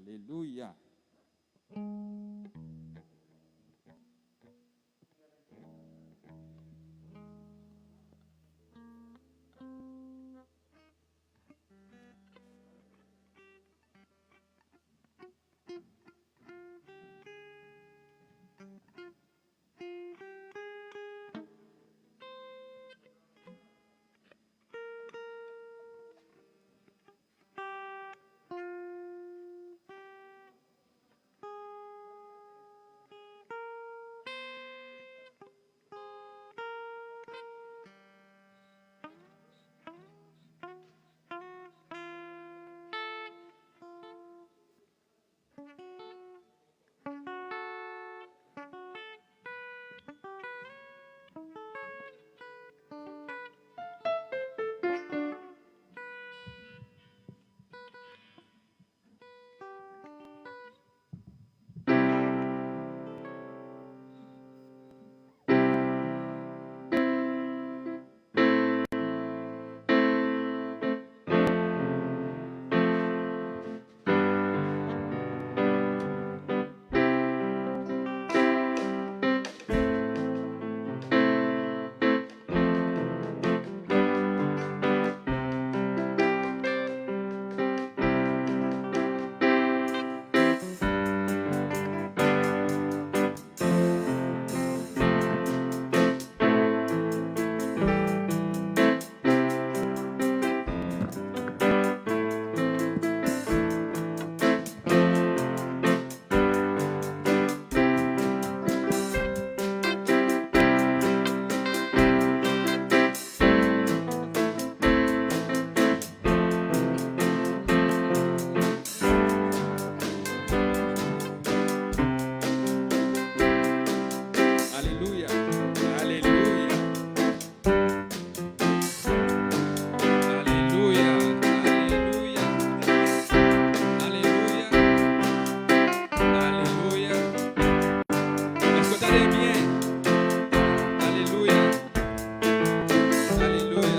Alléluia. Alléluia. Alléluia. Alléluia. Alléluia. Alléluia. Est-ce que tu allez bien? Alléluia. Alléluia.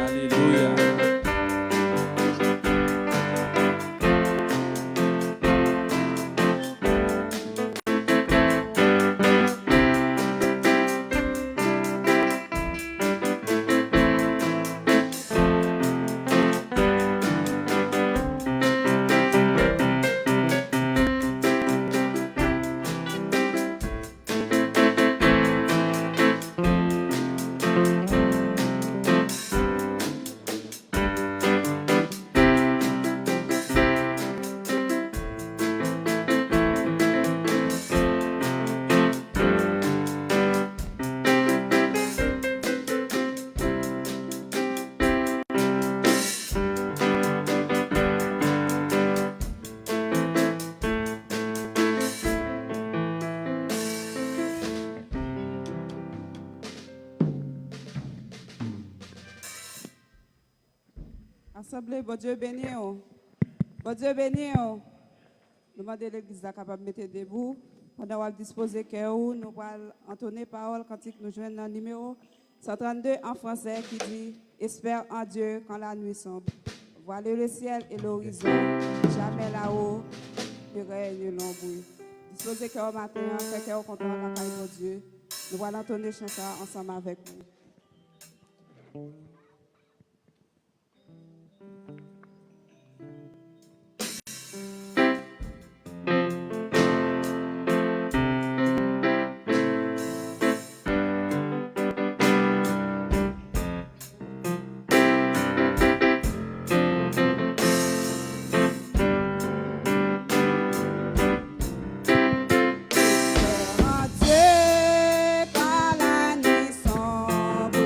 Alléluia. Assemblée, bon Dieu béni. Bon Dieu béni. Demandez l'église capable de mettre debout. Pendant qu'on disposer cœur, nous allons entonner parole cantique nous joignent dans le numéro 132 en français qui dit espère en Dieu quand la nuit sombre. Voilez le ciel et l'horizon, jamais là-haut, il règne l'ombre. Disposez cœur matin, fait cœur content la caille de Dieu. Nous allons entonner chanson ensemble avec vous. Par la nuit sombre,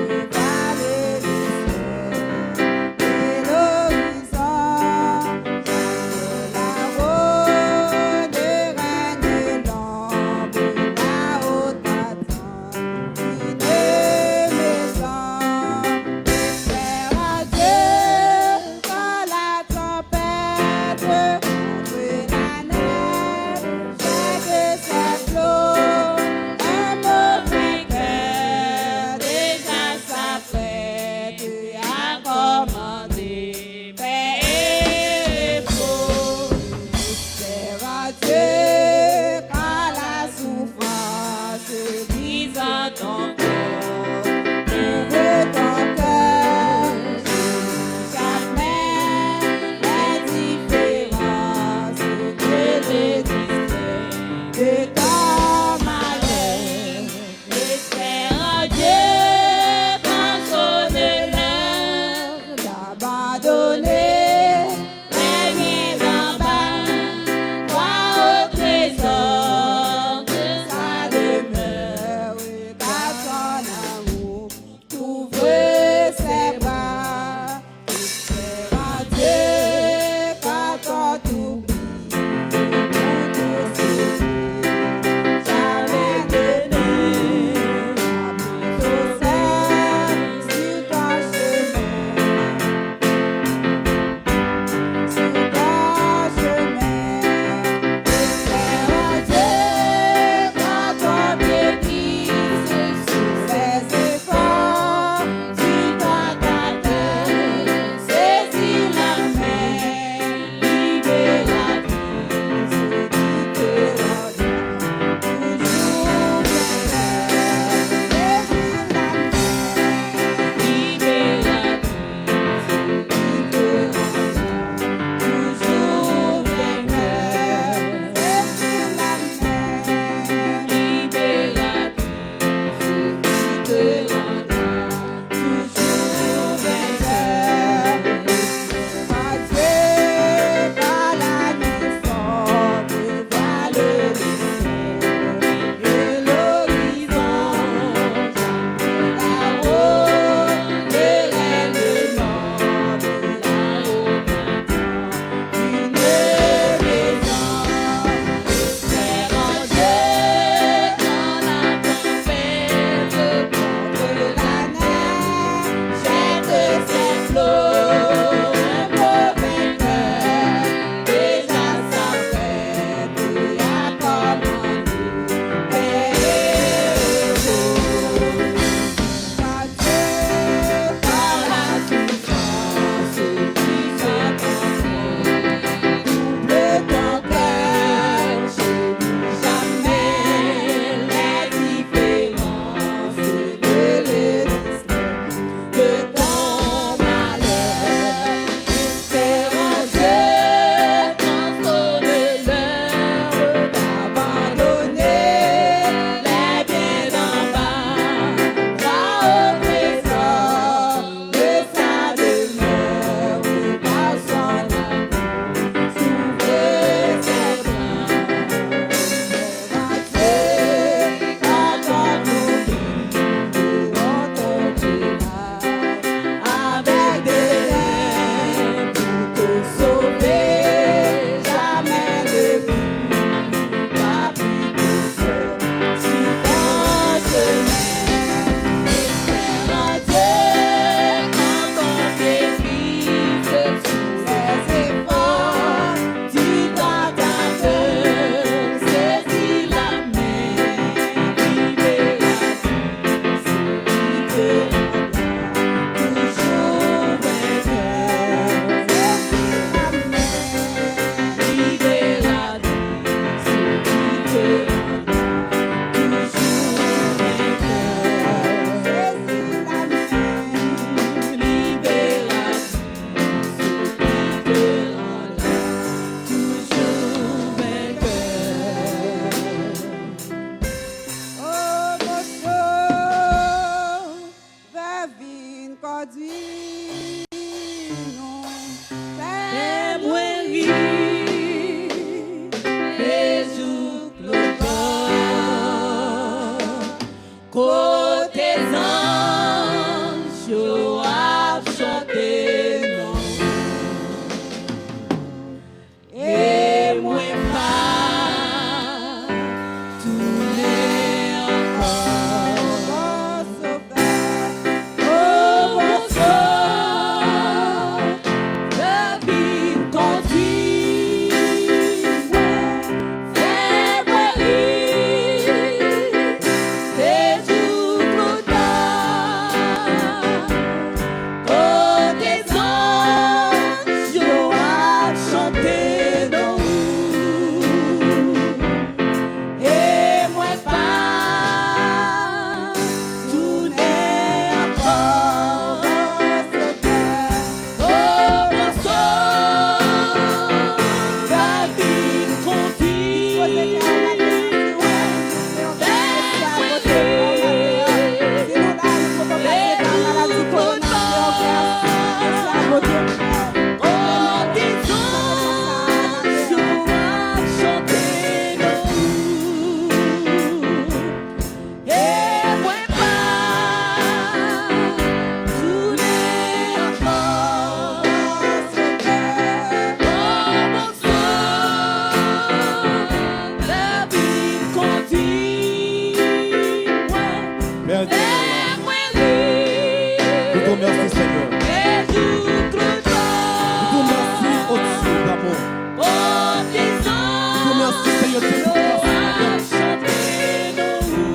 Dieu, nous te remercions.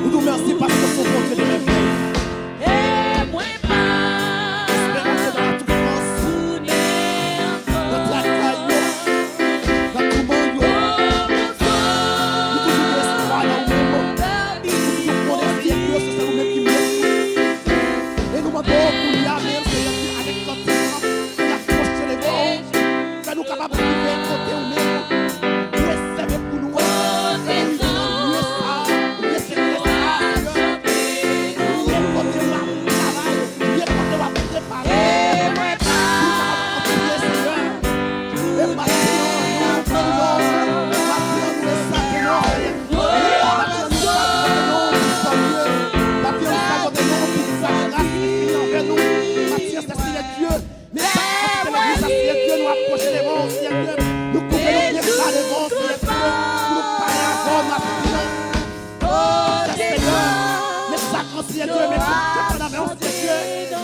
Nous te remercions parce que son bon Dieu de merveilles. Espérance dans la souffrance, dans la caillou, dans tout le monde. Nous toujours l'espoir dans nous-mêmes. Nous connaissons Dieu, c'est ça nous-mêmes qui mettons. Et nous demandons pour lui amener, Seigneur, avec continent, d'approcher les bords. Fais-nous capables de vivre côté ou même. Nous espérons pour nous.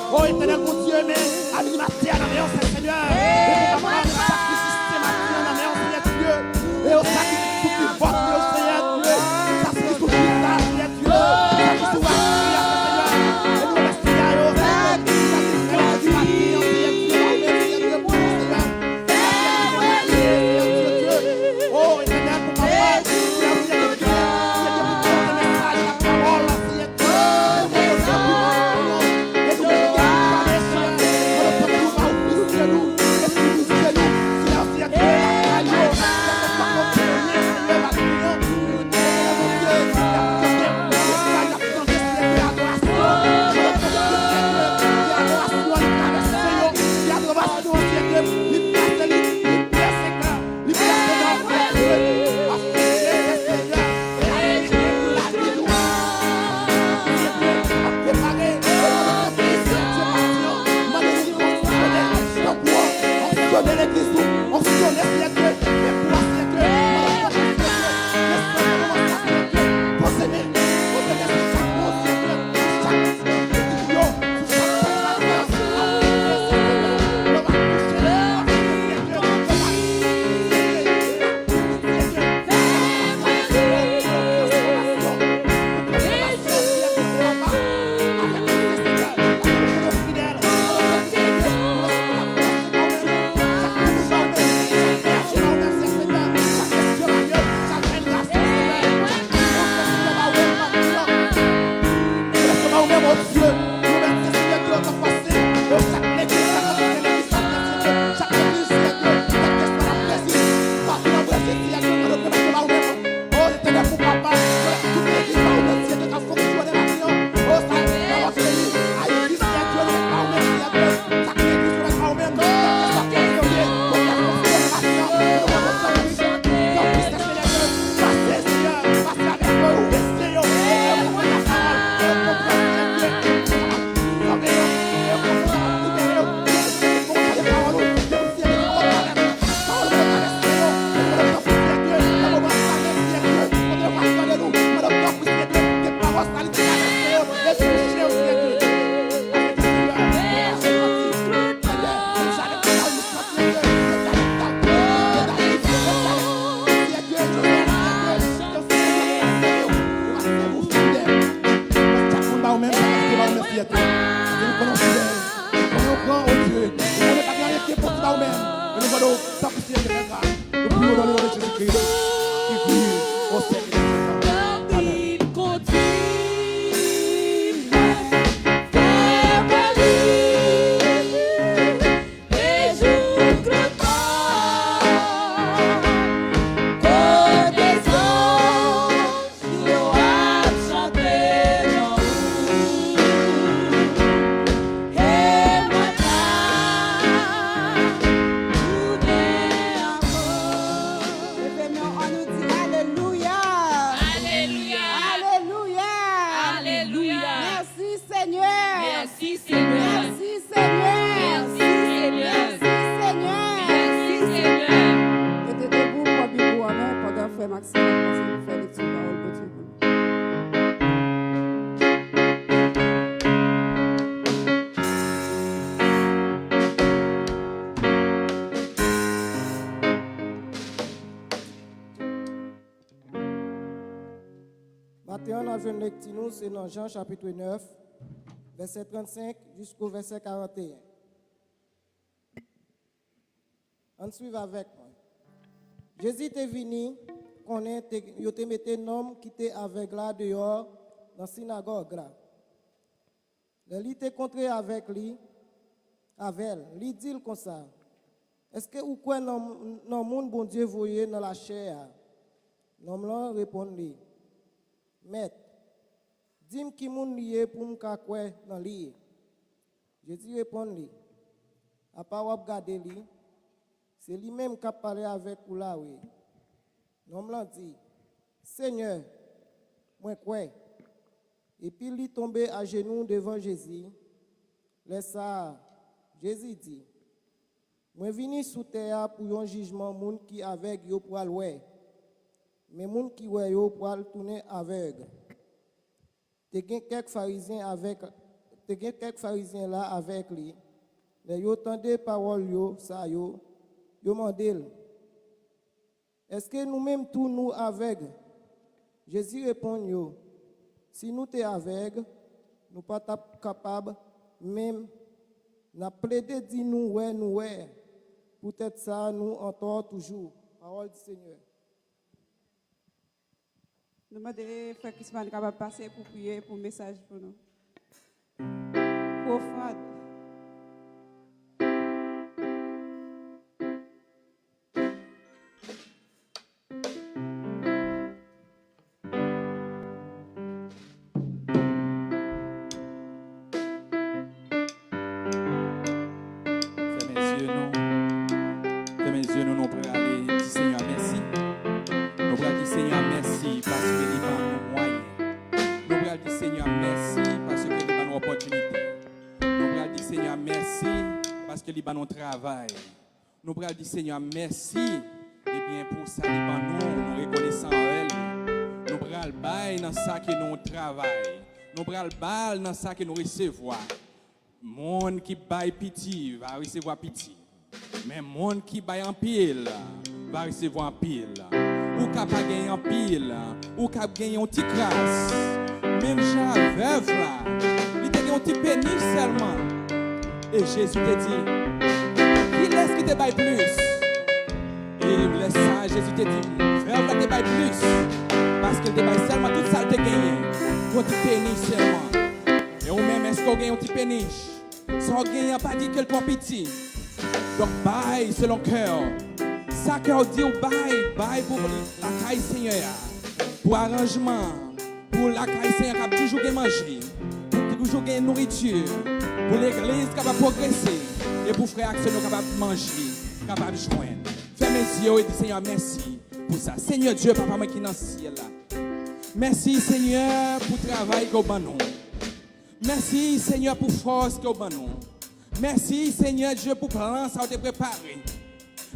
Oh éternel mon Dieu, mais animateur dans la Seigneur. Et pour papa, le sacrifice systématique dans la Dieu. Et au sacrifice tout plus fort, Seigneur Dieu. Sacrifice tout plus tard, Seigneur Dieu. Sacrifice tout plus tard, Seigneur. Et nous remercions, Seigneur. Sacrifice du matin, Seigneur Dieu. Oh éternel pour papa, Seigneur Dieu. Matin, on a vu lecture, c'est dans Jean chapitre 9, verset 35 jusqu'au verset 41. On suit avec moi. Jésus était venu, il te mis un homme qui était aveugle là dehors, dans la synagogue là. Il était contré avec lui, il dit comme ça. Est-ce que vous croyez dans le monde bon Dieu voyez dans la chair? L'homme là répond lui. Maître, dis-moi qui moun lié pour me croire dans lui. Jésus répond lui. À part regarder lui, c'est lui-même qui a parlé avec vous là oui. L'homme là dit, Seigneur, moi crois. Et puis il est tombé à genoux devant Jésus. Laisse ça, Jésus dit, moi venu sous terre pour un jugement moun qui avec yo pour aller. Mais moun qui ouais yo pour tourner aveugle. Te gen quelques pharisiens là avec lui. Mais yo tendez parole yo ça yo mandel. Est-ce que nous-mêmes tous nous aveugles? Jésus répond yo. Si nous t'es aveugles, nous pas capables même n'a plaidé dit nous ouais. Peut-être ça nous entend toujours. Parole du Seigneur. Nous demandons frère Kisman capable de passer pour prier pour message pour nous. Pour offrande. Travail. Nous prenons dire Seigneur merci et bien pour ça nous reconnaissons elle. Nous prenons le bail dans ça que nous travaillons. Nous prenons le bail dans ça que nous recevons. Monde qui bail petit va recevoir petit. Mais monde qui bail en pile va recevoir en pile. Ou capable gagner en pile, ou capable gagner un petit crasse. Même Jean veuve là, il te gagne un petit pénis seulement. Et Jésus te dit qui laisse qui te baille plus? Et il laisse ça, Jésus te dit, frère, là te baille plus. Parce qu'il te baille seulement tout ça, te gagne. Un petit pénis seulement. Et ou même, est-ce qu'on gagne un petit pénis? Sans gagner, pas dit qu'elle prend petit. Donc, baille selon cœur. Ça cœur dit ou baille pour la caille Seigneur. Pour arrangement. Pour la caille Seigneur, qui a toujours manger. Pour toujours gagner nourriture. Pour l'église capable de progresser. Et pour frère Action capable de manger, capable de joindre. Fais mes yeux et dis Seigneur merci pour ça. Seigneur Dieu, papa moi qui est dans le ciel là. Merci Seigneur pour le travail que vous avez. Merci Seigneur pour la force que vous avez. Merci Seigneur Dieu pour le plan que vous avez préparé.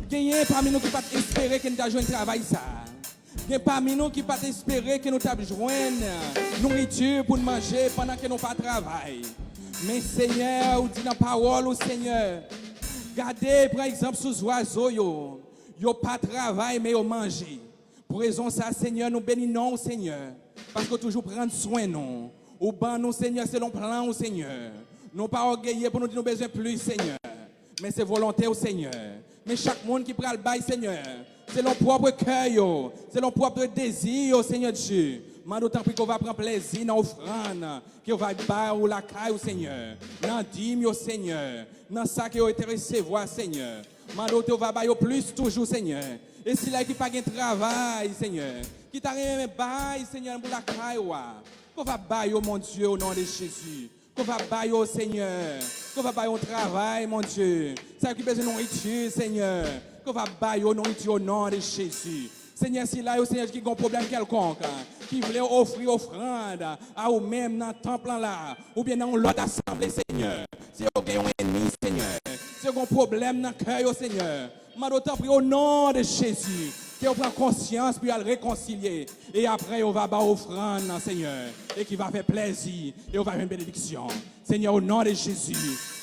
Gagnez parmi nous qui ne peuvent pas espérer que nous avons joué un travail ça. Gagnez parmi nous qui ne peuvent pas espérer que nous avons joué une nourriture pour manger pendant que nous n'avons pas de travail. Mais Seigneur, ou dit dans la parole au Seigneur, gardez par exemple sous les oiseaux, yo pas travail mais yo manger. Pour raison ça, Seigneur, nous bénissons Seigneur, parce que toujours prendre soin nous. Ou ban nous Seigneur, c'est le plan au Seigneur. Nous pas orgueilleux pour nous dire nous besoin plus Seigneur, mais c'est volonté au Seigneur. Mais chaque monde qui prend le bail Seigneur, c'est leur propre cœur, c'est leur propre désir au Seigneur Dieu. Mais d'autant plus qu'on va prendre plaisir dans l'offrande, qu'on va battre ou la caille au Seigneur, dans le dîme au Seigneur, dans ça qui a été recevoir Seigneur. Mais d'autant va battre plus toujours Seigneur. Et si là qui pas de travail Seigneur, qui t'a rien bail Seigneur pour la caille, qu'on va battre mon Dieu au nom de Jésus. Qu'on va battre au Seigneur, qu'on va battre au travail mon Dieu. Ça qui besoin de nourriture Seigneur, qu'on va battre au nourriture au nom de Jésus. Seigneur, si là, il y a Seigneur qui a un problème quelconque, qui voulait offrir offrande à vous-même dans le temple là, ou bien dans l'autre assemblée, Seigneur. Si vous avez un ennemi, Seigneur, si vous avez un problème dans le cœur, Seigneur, je d'autant prie au nom de Jésus, que vous prenez conscience puis à le réconcilier. Et après, on va battre offrande, Seigneur, et qui va faire plaisir, et on va faire une bénédiction. Seigneur, au nom de Jésus,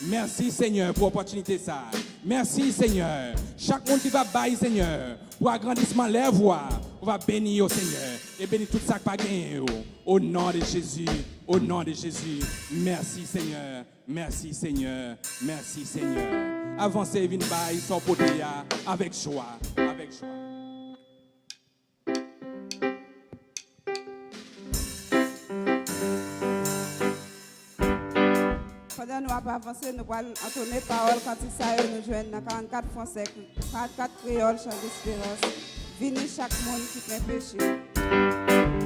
merci Seigneur pour l'opportunité ça. Merci Seigneur. Chaque monde qui va bailler, Seigneur, pour agrandissement les voix, On va bénir au Seigneur et bénir tout ça qui pas gagné. Au nom de Jésus, au nom de Jésus. Merci Seigneur, merci Seigneur, merci Seigneur. Avancez, vin bail, son poté avec joie, avec joie. Pendant nous avons avancé, nous allons entonner parole quand il s'agit nous joindre dans 44 français, 44 créoles, chant d'espérance. Venez chaque monde qui fait péché. Miséricorde,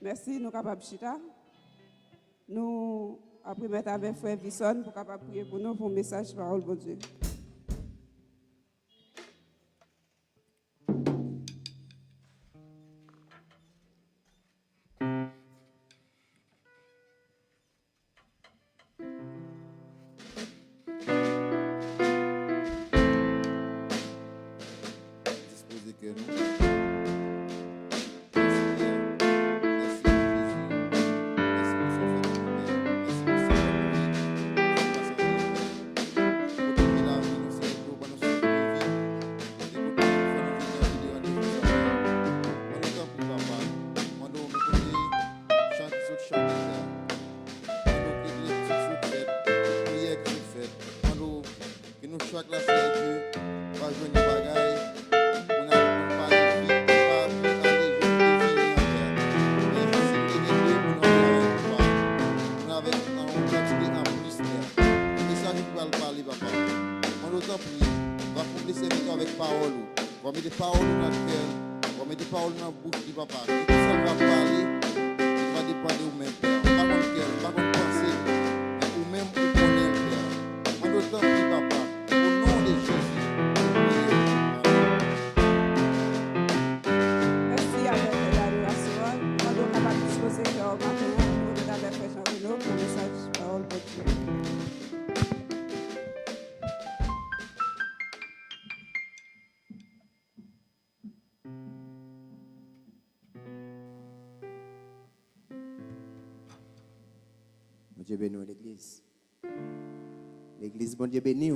Merci, nous capables chita. Nous après mettre avec frère Visson pour capable prier pour nous pour un message parole de Dieu. Disposez que nous. Merci Jésus. Merci pour son fait. Merci pour chaque la Dieu, va jouer une bagaille. On a pas de vie, pas aller on avait un continuer en plus. Le message pour le parler, papa. On nous en prie, va combler ces médias avec parole. Va mettre des paroles dans notre cœur, va mettre des paroles dans la bouche du papa. Et tout ça va parler, il va dépendre de vous-même. Pas contre cœur, pas contre pensée, mais vous-même vous connaissez le Père. On nous en prie, papa. Merci avec l'adoration. Nous sommes capables de disposer que nous avons avec frère Jean-Renaud pour un message parole de Dieu. Bon Dieu béni l'église. L'église, bon Dieu béni.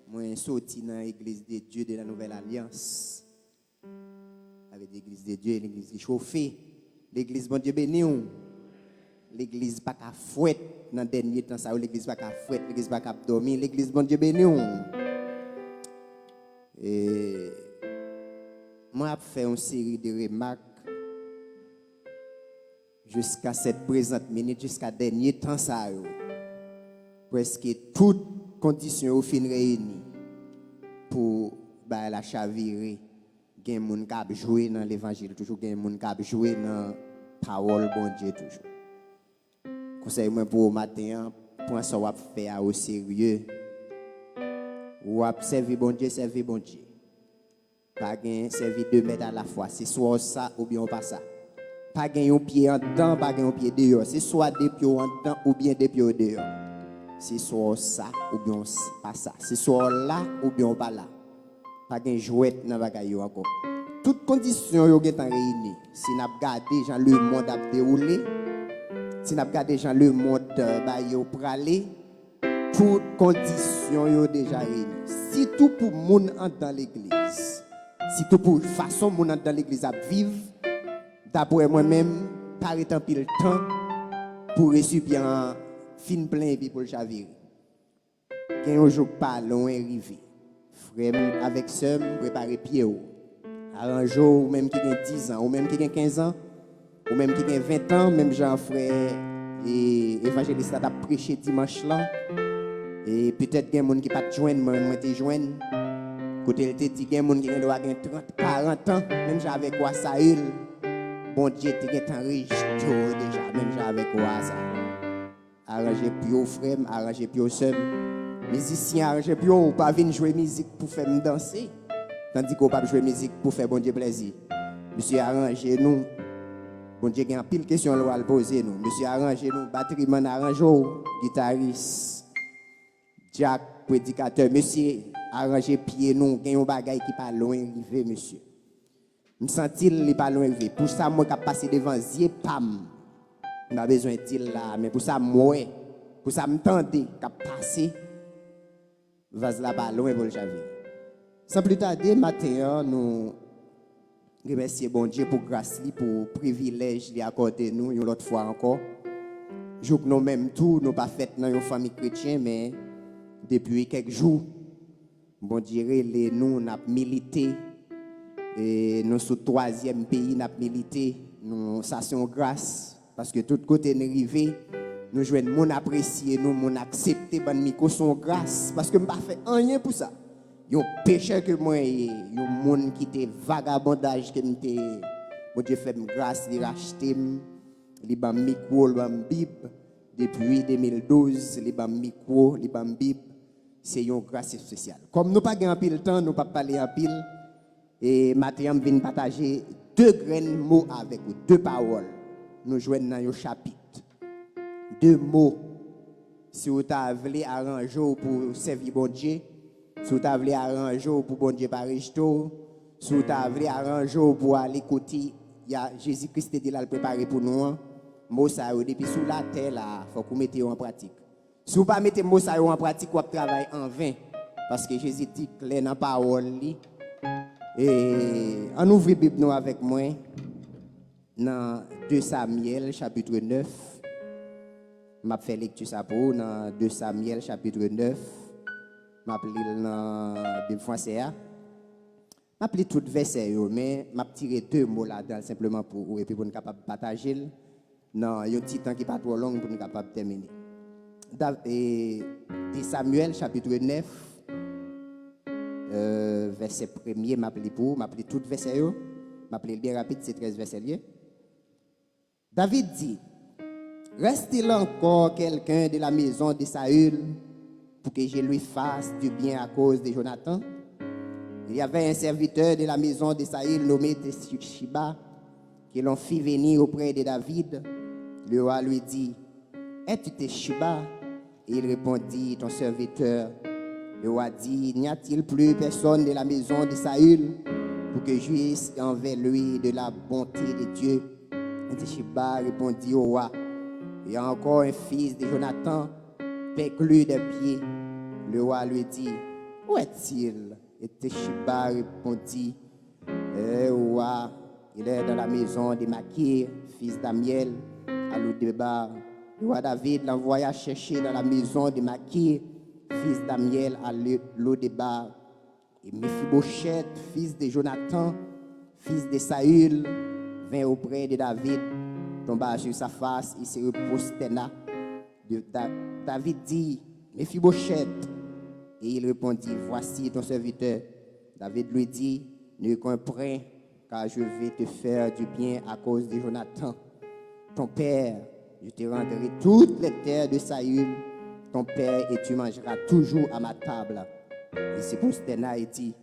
Moi, je suis sorti dans l'église de Dieu de la Nouvelle Alliance. Avec l'église de Dieu, l'église qui chauffe. L'église, bon Dieu béni. L'église pas qu'à fouette dans le dernier temps. L'église pas qu'à fouette, l'église pas qu'à dormir. L'église, bon Dieu béni. Et moi, j'ai fait une série de remarques jusqu'à cette présente minute, jusqu'à dernier temps. Presque toutes conditions au fin réunies pour la chavirer. Il y a des gens qui ont joué dans l'évangile, toujours il y a des gens qui ont joué dans la parole bon Dieu toujours. Conseil moi pour matin, pour ça on faire au sérieux. Ou servir bon Dieu, servir bon Dieu. Pas gain servir 2 mètres à la fois, c'est soit ça ou bien pas ça. Pas gain un pied en dedans, pas gain un pied dehors, c'est soit des pieds en dedans ou bien des pieds dehors. C'est soit ça ou bien pas ça. C'est soit là ou bien pas là. Pas de jouet dans la bagaille encore. Toutes conditions sont réunies. Si nous regardons le monde a déroulé, si nous regardons le monde pour aller, toutes conditions sont déjà réunies. Si tout pour les gens dans l'église, si tout pour la façon dont les gens dans l'église à vivre, d'après moi-même, par étant pile temps pour récipient fin plein et puis pour le chavirer. Il y a un jour pas long arrivé. Frère avec soeur, préparer pied ou. Arrange ou même qui a 10 ans, ou même qui a 15 ans, ou même qui a 20 ans, même Jean-Frère et évangéliste a prêché dimanche là. Et peut-être qu'il y a des gens qui ne pas joindre, moi te joindre. Côté il te dit qu'il y a des gens qui doivent avoir 30, 40 ans, même avec quoi ça il. Bon Dieu, tu es en riche déjà, même avec quoi ça. Arranger plus frère, arranger plus soeur. Musicien arranger plus ou pas venir jouer musique pour faire me danser. Tandis qu'on pas jouer musique pour faire bon Dieu plaisir. Monsieur arranger nous. Bon Dieu a pile question à poser nous. Monsieur arranger nous, batterie-man arrangeur, guitariste, Jack prédicateur, monsieur arranger pied nous, gagne un bagage qui pas loin arrivé monsieur. Me sentil il pas loin arrivé. Pour ça moi qui passer devant Zier pam. On a besoin de là, mais pour ça, moi, pour ça, me tenter, qu'à passer, vas là bas loin pour le chavirer. Sans plus tarder, matin, nous remercions bon Dieu pour grâce, pour privilège qu'il a accordé nous, une autre fois encore. Jour que nous-mêmes tout, nous pas fait dans une famille chrétienne, mais depuis quelques jours, bon Dieu, nous avons milité, et nous sommes au 3e pays, nous avons milité, nous, ça c'est une grâce. Parce que tout côté nous arrivé, nous jouons mon apprécié, nous mon accepté ban micro son grâce parce que me pas fait rien pour ça. Yo péché que moi, yo monde qui était vagabondage que Bon Dieu fait grâce, il racheté, il ban micro, il ban Bible. Depuis 2012, il ban micro, il ban Bible. C'est une grâce spéciale. Comme nous pas en pile temps, nous pas parler en pile. Et maintenant, je viens partager 2 grands mots avec vous, 2 paroles. Nous joignons dans un chapitre. 2 mots. Si vous voulez arranger pour servir bon Dieu, si vous voulez arranger pour bon Dieu par si vous voulez arranger pour aller écouter, il y a Jésus-Christ qui l'a préparé pour nous. Mots ça depuis sous la terre là, faut que vous mettez en pratique. Si vous ne mettez pas mots ça en pratique, vous travaillez en vain. Parce que Jésus dit clair dans la parole. Et on ouvre la Bible nous avec moi dans 2 Samuel chapitre 9. Je vais faire lecture ça pour dans 2 Samuel chapitre 9. Je vais lire dans la Bible française. Je vais lire tout verset, mais je vais tirer 2 mots là-dedans simplement pour vous et puis pour nous capable de partager. Non, il y a un petit temps qui n'est pas trop long pour nous capable de terminer. 2 Samuel chapitre 9. Verset 1er, m'appelé tout verset, m'appelé bien rapide, c'est 13 versets liés. David dit, reste-t-il encore quelqu'un de la maison de Saül pour que je lui fasse du bien à cause de Jonathan? Il y avait un serviteur de la maison de Saül nommé Teshiba qui l'ont fait venir auprès de David. Le roi lui dit, es-tu Teshiba? Et il répondit, ton serviteur. Le roi dit, n'y a-t-il plus personne de la maison de Saül pour que jouisse envers lui de la bonté de Dieu? Et Teshiba répondit au roi, il y a encore un fils de Jonathan, perclus des pieds. Le roi lui dit, où est-il? Et Teshiba répondit, roi, il est dans la maison de Makir, fils d'Amiel, à Lodébar. Le roi David l'envoya chercher dans la maison de Makir, fils d'Amiel, à Lodébar. Et Mephibosheth, fils de Jonathan, fils de Saül, vint auprès de David, tomba sur sa face, il se reposterna. David dit, Mephibosheth. Et il répondit, voici ton serviteur. David lui dit, ne comprends, car je vais te faire du bien à cause de Jonathan, ton père. Je te rendrai toutes les terres de Saül, ton père, et tu mangeras toujours à ma table. Il se prosterna et dit,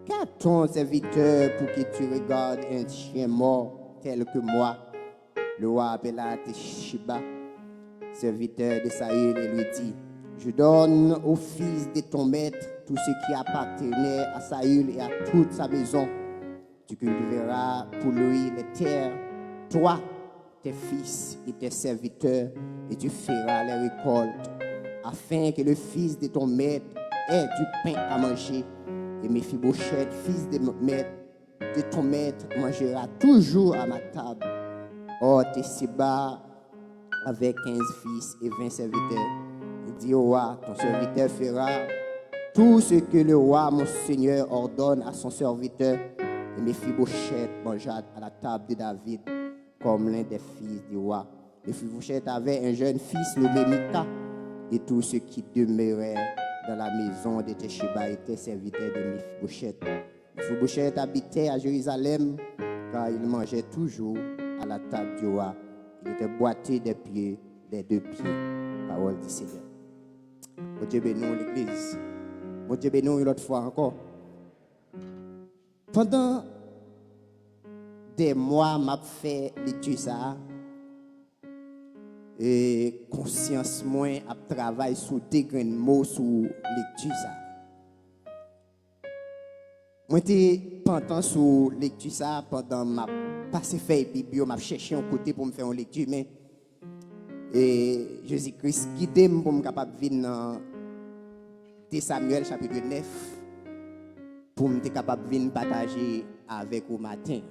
qu'a ton serviteur pour que tu regardes un chien mort tel que moi? Le roi appela Teshiba, serviteur de Saül, et lui dit, je donne au fils de ton maître tout ce qui appartenait à Saül et à toute sa maison. Tu cultiveras pour lui les terres, toi, tes fils et tes serviteurs, et tu feras les récoltes, afin que le fils de ton maître ait du pain à manger. Et Mephibosheth, fils de ton maître, mangera toujours à ma table. Or, Teshiba avec 15 fils et 20 serviteurs. Il dit au roi, ton serviteur fera tout ce que le roi, mon seigneur, ordonne à son serviteur. Et Mephibosheth mangea à la table de David comme l'un des fils du roi. Mephibosheth avait un jeune fils nommé Mika, et tous ceux qui demeuraient dans la maison de Teshiba étaient serviteurs de Mephibosheth. Mephibosheth habitait à Jérusalem, car il mangeait toujours à la table du roi. Il était boité des pieds, des 2 pieds. Parole du Seigneur. Mon Dieu bénisse l'église. Mon Dieu bénisse une autre fois encore. Pendant des mois, m'a fait lecture ça. Et conscience moins à travailler sur des grands mots sur lecture ça. Moi j'étais pendant sur lecture ça pendant m'a passé feuille biblio, m'a cherché un côté pour me faire une lecture mais et Jésus-Christ guidé pour me capable venir dans 2 Samuel chapitre 9 pour me capable venir partager avec vous matin.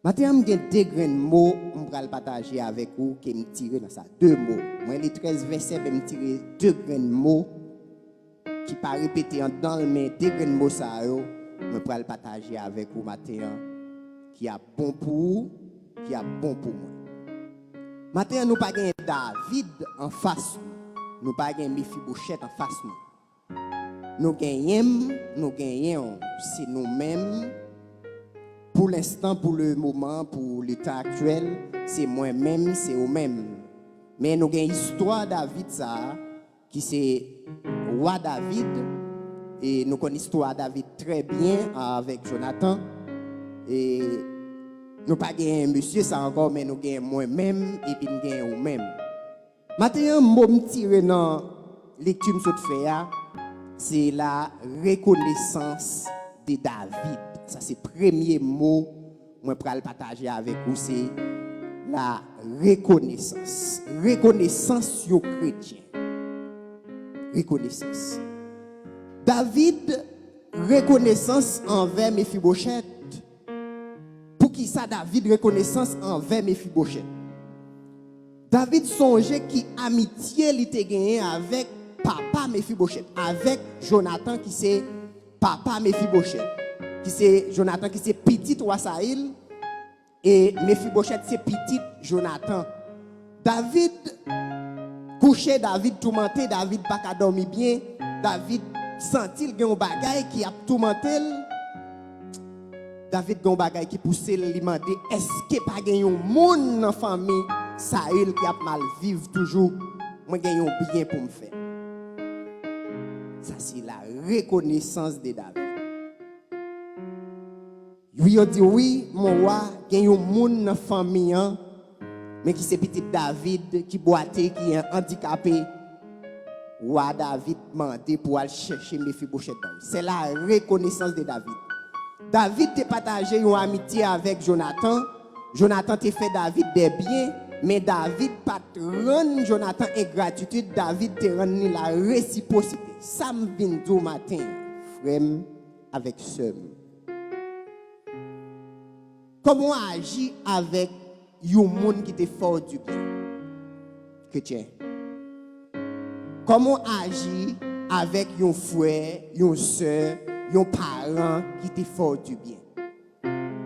Matin, j'ai 2 grands mots que je vais partager avec vous qui me tirent dans ça. 2 mots. Moi, les 13 versets, je me tirer 2 grands mots qui ne pas répéter en dedans, mais 2 grands mots, ça, je vais partager avec vous matin, qui a bon pour vous, qui a bon pour moi. Matin, nous pas gagner David en face, nous pas gagner Mephibosheth en face. Nous gagnons, c'est nous-mêmes. pour l'instant, pour le moment, pour l'état actuel, c'est moi-même, c'est eux-mêmes. Mais nous avons une histoire David, ça, qui c'est roi David. Et nous connaissons l'histoire David très bien avec Jonathan. Et nous pas gagné monsieur ça encore, mais nous gagnons moi-même et puis nous gagnons nous-mêmes. Maintenant, je tirer dans lecture que je fais, c'est la reconnaissance de David. Ça, c'est le premier mot que je vais partager avec vous, c'est la reconnaissance. Reconnaissance au chrétien. Reconnaissance. David, reconnaissance envers Mephibosheth. Pour qui ça, David, reconnaissance envers Mephibosheth? David songeait qui amitié il était gagné avec papa Mephibosheth, avec Jonathan qui c'est papa Mephibosheth, qui c'est Jonathan qui c'est petit roi Saïl et Mephibosheth c'est petit Jonathan. David couché, David tourmenté, David pas qu'à dormir bien, David sentit qu'il y a un bagay qui a tourmenté. David a un bagay qui pousse lui demander est-ce que pas gagne un monde dans la famille Saïl qui a mal vivre toujours, moi gagne un bien pour me faire. Ça c'est la reconnaissance de David. Lui a dit oui, mon roi, gagne un monde dans la famille mais qui c'est petit David qui boité, qui est handicapé. Roi David demandé pour aller chercher Mephibosheth. C'est la reconnaissance de David. David t'a partagé une amitié avec Jonathan. Jonathan t'a fait David des biens, mais David pas rendre Jonathan ingratitude. David t'a rendu la réciprocité. Ça me vient du matin, frère, avec sœur. Comment agir avec un monde qui te fait du bien? Chrétien. Comment agir avec un frère, une soeur, un parent qui te fait du bien?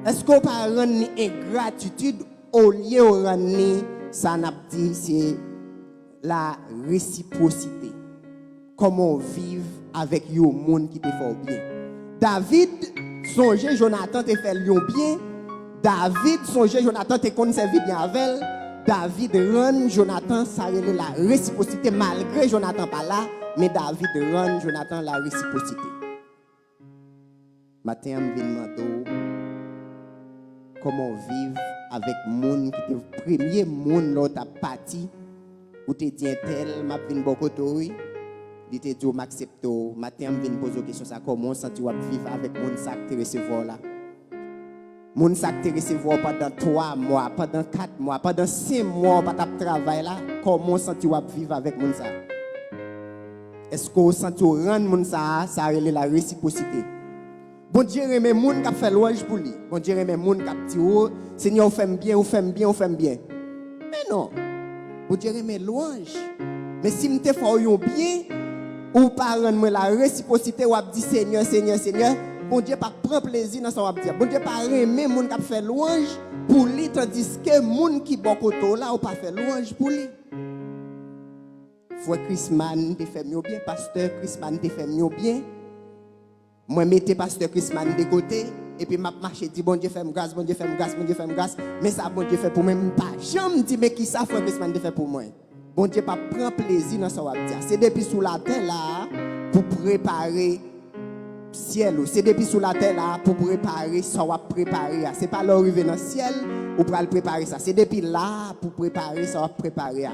Est-ce qu'on peut rendre ingratitude au lieu de rendre ça n'a dit c'est la réciprocité? Comment vivre avec un monde qui te fait bien? David songeait Jonathan te fait bien. David songeait Jonathan te conservé bien avec elle. David rend Jonathan ça la réciprocité malgré Jonathan pas là, mais David rend Jonathan la réciprocité. Matin je me demande comment vivre avec monde qui te premier monde là t'a parti ou te dit tel m'a vinn bon côté il te dit m'accepte. Matin je me poser question ça comment ça tu vas vivre avec monde ça que te recevoir là. Moun sa te recevoir pendant 3 mois, pendant 4 mois, pendant 5 mois, pas de travail là, comment senti ou vivre avec moun sa? Est-ce que senti ou rendre moun sa, ça relève la réciprocité? Bon Dieu remet moun qui fait louange pour lui. Bon Dieu remet moun qui dit oh, Seigneur on fait bien, on fait bien, on fait bien. Mais non. Bon Dieu remet louange. Mais si m'te fait un bien, ou pas rendre la réciprocité ou dit Seigneur, Seigneur, Seigneur, bon Dieu pas prend plaisir dans ça dire. Bon Dieu pas aimer moun qui fait louange pour lui tandis que moun qui bon côté là ou pas fait louange pour lui. Frère Chrisman te fait mieux bien, pasteur Chrisman te fait mieux bien. Moi mettez pasteur Chrisman de côté et puis m'a marché dit bon Dieu fait grâce, bon Dieu fait grâce, bon Dieu fait grâce, mais ça bon Dieu fait pour moi pas jamais dit mais qui ça frère Chrisman te fait pour moi. Bon Dieu pas prend plaisir dans ça dire. C'est depuis sous la terre là pour préparer ciel, c'est depuis sous la terre là pour préparer ça va préparer. C'est pas l'arrivée dans le ciel ou pour le préparer ça. C'est depuis là pour préparer ça va préparer.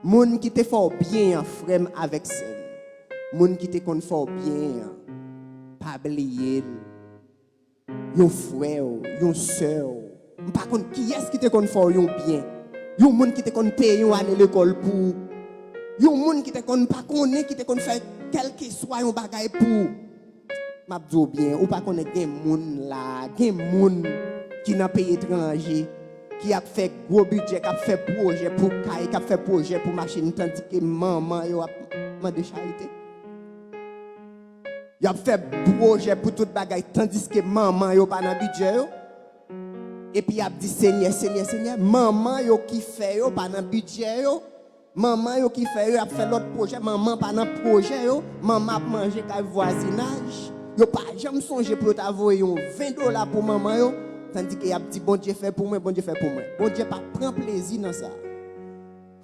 Moun qui te fait bien frère avec ça. Moun qui te kon fait bien pas oublier yon frère, yon sœur. Par contre qui est-ce qui te kon fait yon bien? Yon moun qui te kon payer yon aller l'école pour. Yon moun qui te kon pas connaît qui te kon fait quel que soit yon bagay pour. M'a dit bien ou pas connaît gen moun là, gen moun qui dans pays étranger qui a fait gros budget, qui a fait projet pour caille, qui a fait projet pour machine tandis que maman yo a demandé charité. Il a fait projet pour tout bagay tandis que maman yo pas dans budget yo. Et puis il a dit Seigneur, Seigneur, Seigneur, maman yo qui fait yo pas dans budget yo. Maman yo qui fait yo a fait l'autre projet, maman pas dans projet yo, maman a mangé kay voisinage. Yo pas jamais songé pour t'avoir $20 pour maman yo. tandis qu'il a dit bon Dieu fait pour moi, bon Dieu fait pour moi. Bon Dieu pas prend plaisir dans ça.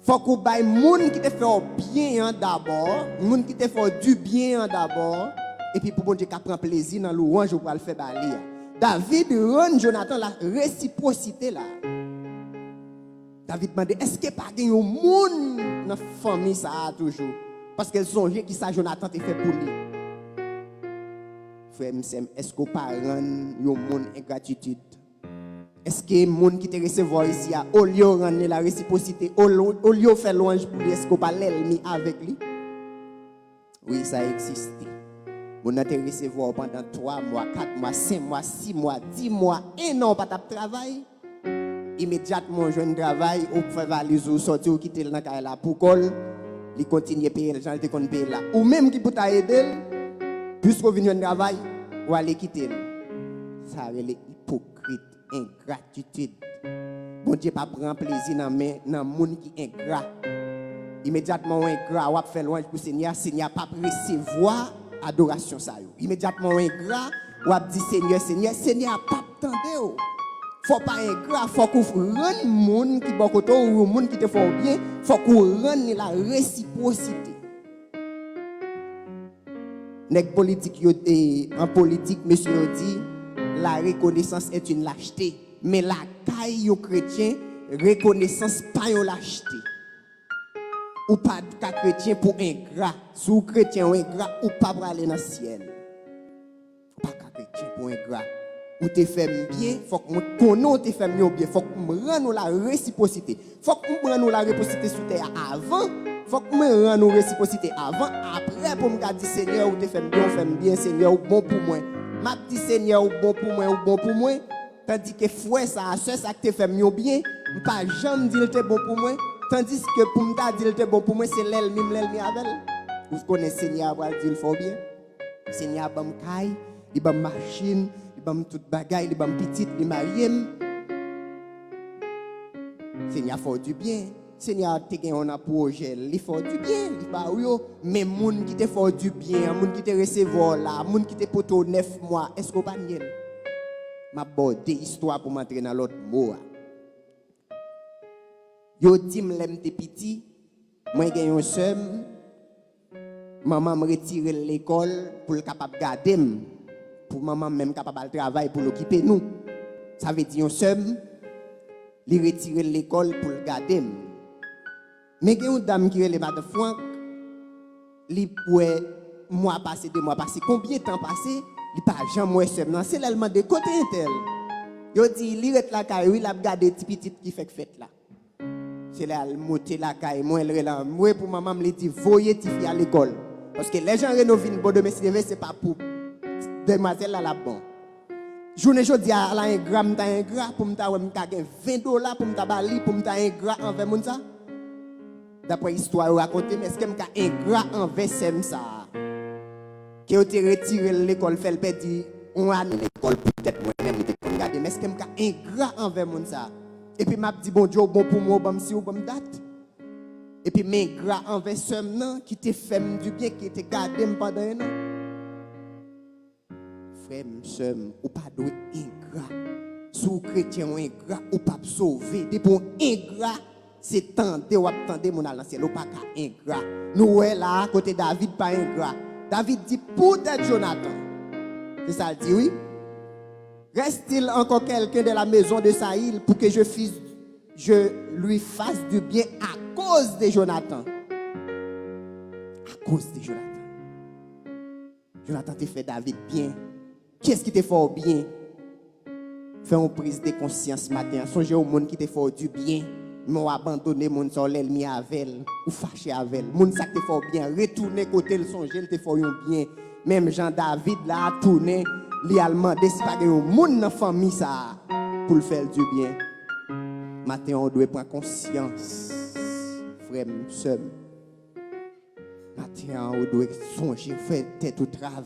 Faut qu'on baille monde qui te fait bien d'abord, monde qui te fait du bien d'abord et puis pour bon Dieu qui prend plaisir dans louange pour le faire baler. David rend Jonathan la réciprocité là. David demande est-ce que pas un monde dans la famille ça toujours parce qu'elle songeait qui ça Jonathan te fait pour lui. Frère est-ce qu'on pas rend un monde ingratitude? Est-ce que les gens qui te recevoir ici, au lieu de rendre la réciprocité, au lieu de faire louange pour lui, est-ce qu'on parle l'ennemi avec lui? Oui, ça existe. On a te recevoir pendant 3 mois, 4 mois, 5 mois, 6 mois, 10 mois, 1 an, pas de travail. Immédiatement, je ne travail, ou faire valise, ou sortir, ou quitter le là pour col, il continue à payer, les gens te payer là. Ou même qui peut t'aider, puisqu'on vient de travail, ou aller quitter. Ça, c'est hypocrite. Ingratitude. Bon Dieu pas prend plaisir dans le monde qui est ingrat. Immédiatement ingrat, ou fait louange pour Seigneur, Seigneur pas recevoir adoration ça yo. Immédiatement ingrat, ou dit Seigneur, Seigneur, Seigneur pas attendre. Faut pas ingrat, faut qu'on rende monde qui bon côté ou monde qui te font bien, faut qu'on rende la réciprocité. Nèg politique yo en politique monsieur dit la reconnaissance est une lâcheté. Mais la caille aux chrétiens, reconnaissance pas une lâcheté. Ou pas de chrétien pour ingrat. Si vous chrétien ou ingrat, ou pas pour aller dans le ciel. Pas de chrétien pour ingrat. Ou te fait bien, faut que nous connaissions te fait bien. Faut que nous rendions la réciprocité. Faut que nous rendions la réciprocité sur terre avant. Faut que nous rendions la réciprocité avant. Après, pour me dire Seigneur, ou te fait bien, Seigneur, ou bon pour moi. Ma petit Seigneur ou bon pour moi, tandis que frère ça ça que te fait mieux bien, pas jamais dire te bon pour moi, tandis que pour me dire te bon pour moi c'est l'elle avec. Vous connaissez Seigneur va dire faut bien. Seigneur bam caille, il bam machine, il bam toute bagaille, il bam petite, il marié. Seigneur faut du bien. Seigneur te gen on a projet, il faut du bien, il pas yo, mais moun qui te fait du bien, moun qui te recevoir là, moun qui te poto 9 mois, est-ce qu'on pas niel? M'a bordé histoire pour m'entrer dans l'autre mot. Yo dit m'lem te petit, moi gen yon sœur, maman me retire l'école pour le capable garder, pour maman même capable de travailler pour l'occuper nous. Ça veut dire yon sœur, li retire l'école pour le garder. Mais il y a une dame qui est Madame Franck, li poué mois passé, 2 mois passé, combien de temps passé, il pas jamais seul. Non, c'est l'allemand de côté intel. Yo dit li ret la caille, il a gardé petit petit qui fait fête là. C'est là elle monter la caille, moi elle là, moi pour maman me dit voyez ti fille à l'école parce que les gens rénovent une bonne domestique, c'est pas pour demoiselle là la bon. Journée jodi a la ingrat pour me ta $20 pour me ta bali pour me ta ingrat envers moun ça. D'après l'histoire racontée, mais est-ce que je suis ingrat envers ça? Que vous te retiré l'école, fait le pédi, on a l'école peut-être moi-même, mais est-ce que je suis ingrat envers ça? Et puis, je dis, bon Dieu, bon pour moi, bon si ou bon date. Et puis, je suis ingrat envers ce qui te fait du bien, qui te gardé pendant un an. Frère, monsieur, ou pas de ingrat. Si vous chrétien ou ingrat, ou pas sauver. Des bons ingrats. C'est tenter ou attendre mon alanciel ou pas ingrat. Nous là à côté David pas ingrat. David dit peut-être Jonathan. C'est ça il dit oui. Reste-t-il encore quelqu'un de la maison de Saïl pour que je lui fasse du bien à cause de Jonathan? À cause de Jonathan. Jonathan te fait David bien. Qu'est-ce qui te fait bien? Fais une prise de conscience matin. Songez au monde qui te fait du bien. M'ont abandonné mon soleil mi avec ou fâché avec mon ça te fait bien retourner côté le songer te fait bien même Jean David là tourner li allemand d'espérer un monde dans famille ça pour le faire du bien. Matin on doit prendre conscience frère sœur. Matin on doit songer faire tête au travail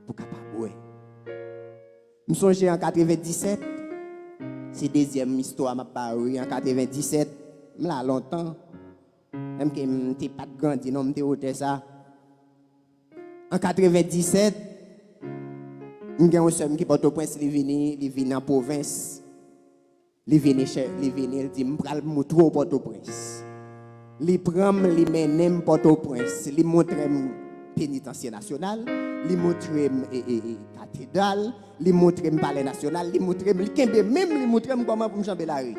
pour capable ouais. Me songer en 97. C'est deuxième histoire m'a paru en 97, là longtemps. Même que m'étais pas grandi non m'étais hôtel ça. En 97, Il y a un seul qui porte au prince, il vient en province. Il vient, il dit, je vais montrer au Port-au-Prince. Il prend, il mène Port-au-Prince. Il montre pénitencier national, il montre cathédrale, il montre palais national, il montre même il montre comment pour me jamber la rue.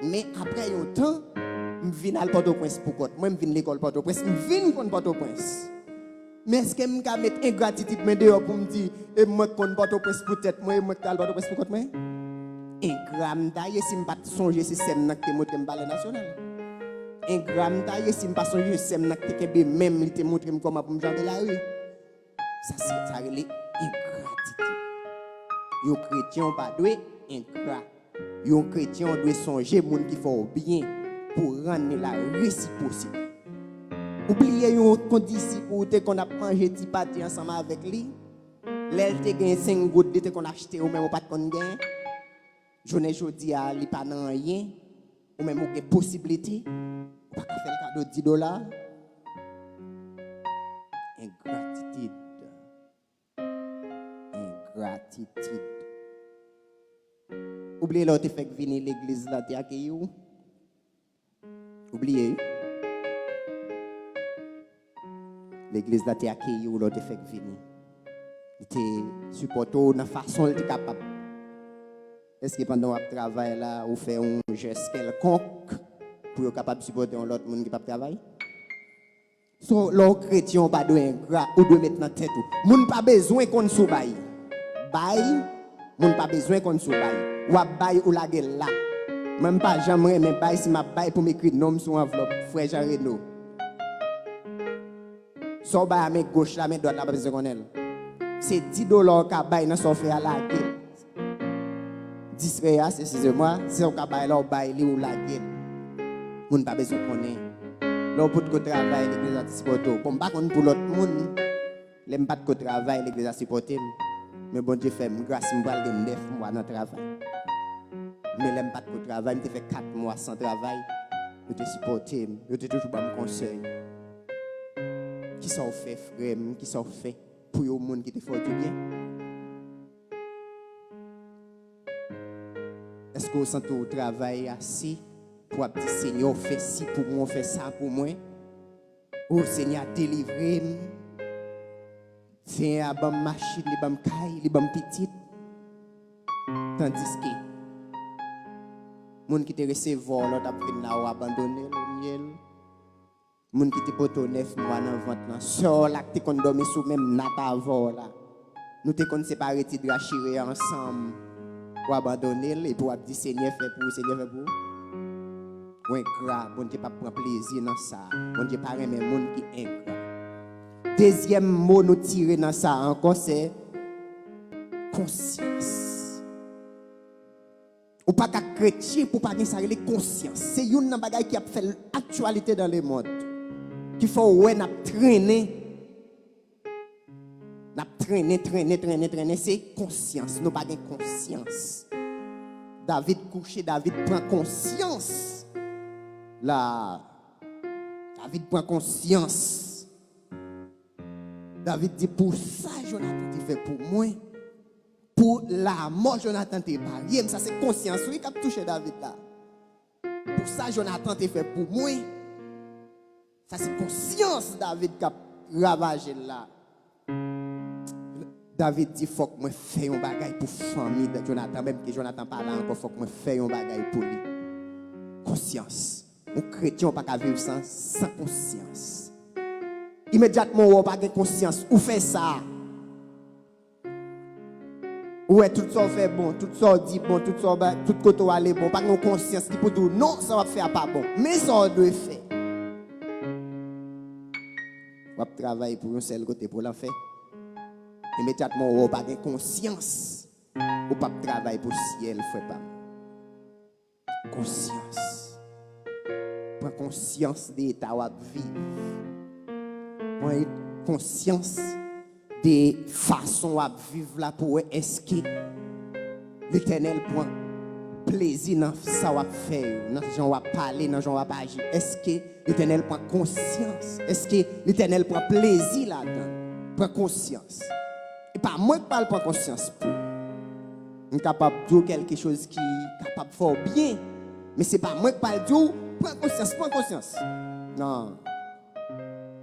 Mais après un temps, je viens à Port-au-Prince pour quoi? Moi, je viens à l'école Port-au-Prince, je viens contre Port-au-Prince. Mais est-ce que je peux mettre ingratitude dehors pour me dire, et moi, contre Port-au-Prince peut-être, moi, je vais Port-au-Prince pour quoi? Ingram d'ailleurs si me pas songer si c'est n'a que montre me balai national. Ingram d'ailleurs si me pas songer c'est n'a que même il te montre comment pour me jamber la rue. Ça c'est ça relé ingratitude. Yo chrétien pas doit ingrat. Yo chrétien doit songer monde qui font bien pour rendre la réciprocité. Oubliez yon condition pour te qu'on a mangé petit pâté ensemble avec lui. L'elle te gagne 5 gouttes de te qu'on acheté ou même pas de qu'on gagne. Je ne dis pas qu'il n'y a pas rien, ou même une possibilité, ou pas faire le cadeau de $10. Ingratitude. Ingratitude. Oubliez l'autre fait que venir l'église là, t'es accueilli où? Oubliez. L'église là, t'es accueilli où l'autre fait que venir. Il te supporte de la façon il est capable. Est-ce que pendant votre travail là, vous faites un geste quelconque pour être capable de supporter un autre monde qui ne peut pas travailler? So, les chrétiens pas de ingrat ou de mettre dans tête ou. Moun pas besoin qu'on sou bail. Bail, moun pas besoin qu'on sou bail. Ou bail ou la gueule là. Même pas j'aimerais mais bail si ma bail pour m'écrire nom sur enveloppe frère Jean Reno. So bail à main gauche là, main droite là pas besoin qu'on elle. C'est $10 qu'a bail dans son frère à la gueule. 10 réas, excusez-moi, c'est au cabaye là, au bail ou la gueule. Moun pas besoin qu'on ait. Là, pour de travail, l'église a supporté. Comme pas pour l'autre monde, l'aime pas de travail, l'église a supporté. Mais bon Dieu fait grâce, je vais 9 mois dans le travail. Mais l'aime pas de travail, je fais 4 mois sans travail. Je te supporté, je te toujours bon conseil. Qui sont fait, frère, qui sont fait pour les gens qui te font du bien. Est-ce que vous sentez au travail assis pour dire Seigneur, fais ci pour moi, fais ça pour moi? Oh Seigneur, délivrez moi. Seigneur, bonne machine, les bonnes cailles, les bonnes petites. Tandis que les gens qui te recevoir, l'autre après là, ou abandonné le miel. Les gens qui te portent 9 mois dans le ventre, sort là, qui te condamné sous même nata avant là. Nous te qu'on séparé, te drachiré ensemble. Pour abandonner et pour dire Seigneur fait pour Seigneur fait pour ou ingrat bon Dieu pas prend plaisir dans ça bon Dieu pas aimer monde qui ingrat. Deuxième mot nous tirer dans ça encore c'est conscience. Ou pas qu'à chrétien pour pas gagner ça les conscience c'est une bagaille qui a fait l'actualité dans le monde qu'il faut ouais n'a traîner traîner, c'est conscience. Nous n'avons pas de conscience. David couché, David prend conscience. Là, David prend conscience. David dit, pour ça, Jonathan, tu fais pour moi. Pour la mort, Jonathan, tu parié. Ça, c'est conscience. Oui, qui a touché David là. Pour ça, Jonathan, tu fais pour moi. Ça, c'est conscience, David, qui a ravagé là. David dit, faut que moi fasse un bagage pour la famille de Jonathan. Même que Jonathan parle encore, faut que moi fasse un bagage pour lui. Conscience. Un chrétien n'a pas vivre sans conscience. Immédiatement, on n'a pas de conscience. Ou fait ça. Ouais, tout ça fait bon, tout ça dit bon, tout ça, tout côté aller bon. Pas de conscience qui peut dire non, ça va faire pas bon. Mais ça doit faire. On va travailler pour un seul côté pour l'en faire. Immédiatement, on n'a pas de conscience. On ne peut pas travailler pour le ciel, frère. Conscience. Prends conscience de l'état où tu vis. Prends conscience des façons à vivre là pour est-ce que l'Éternel prend plaisir dans ça qu'on fait, dans ce qu'on va parler, dans ce qu'on va agir. Est-ce que l'Éternel prend conscience? Est-ce que l'Éternel prend plaisir là-dedans? Prends conscience. Et pas moi qui parle pas conscience pour. Je suis capable de dire quelque chose qui est capable de faire bien. Mais ce n'est pas moi qui parle de dire, prends conscience. Non.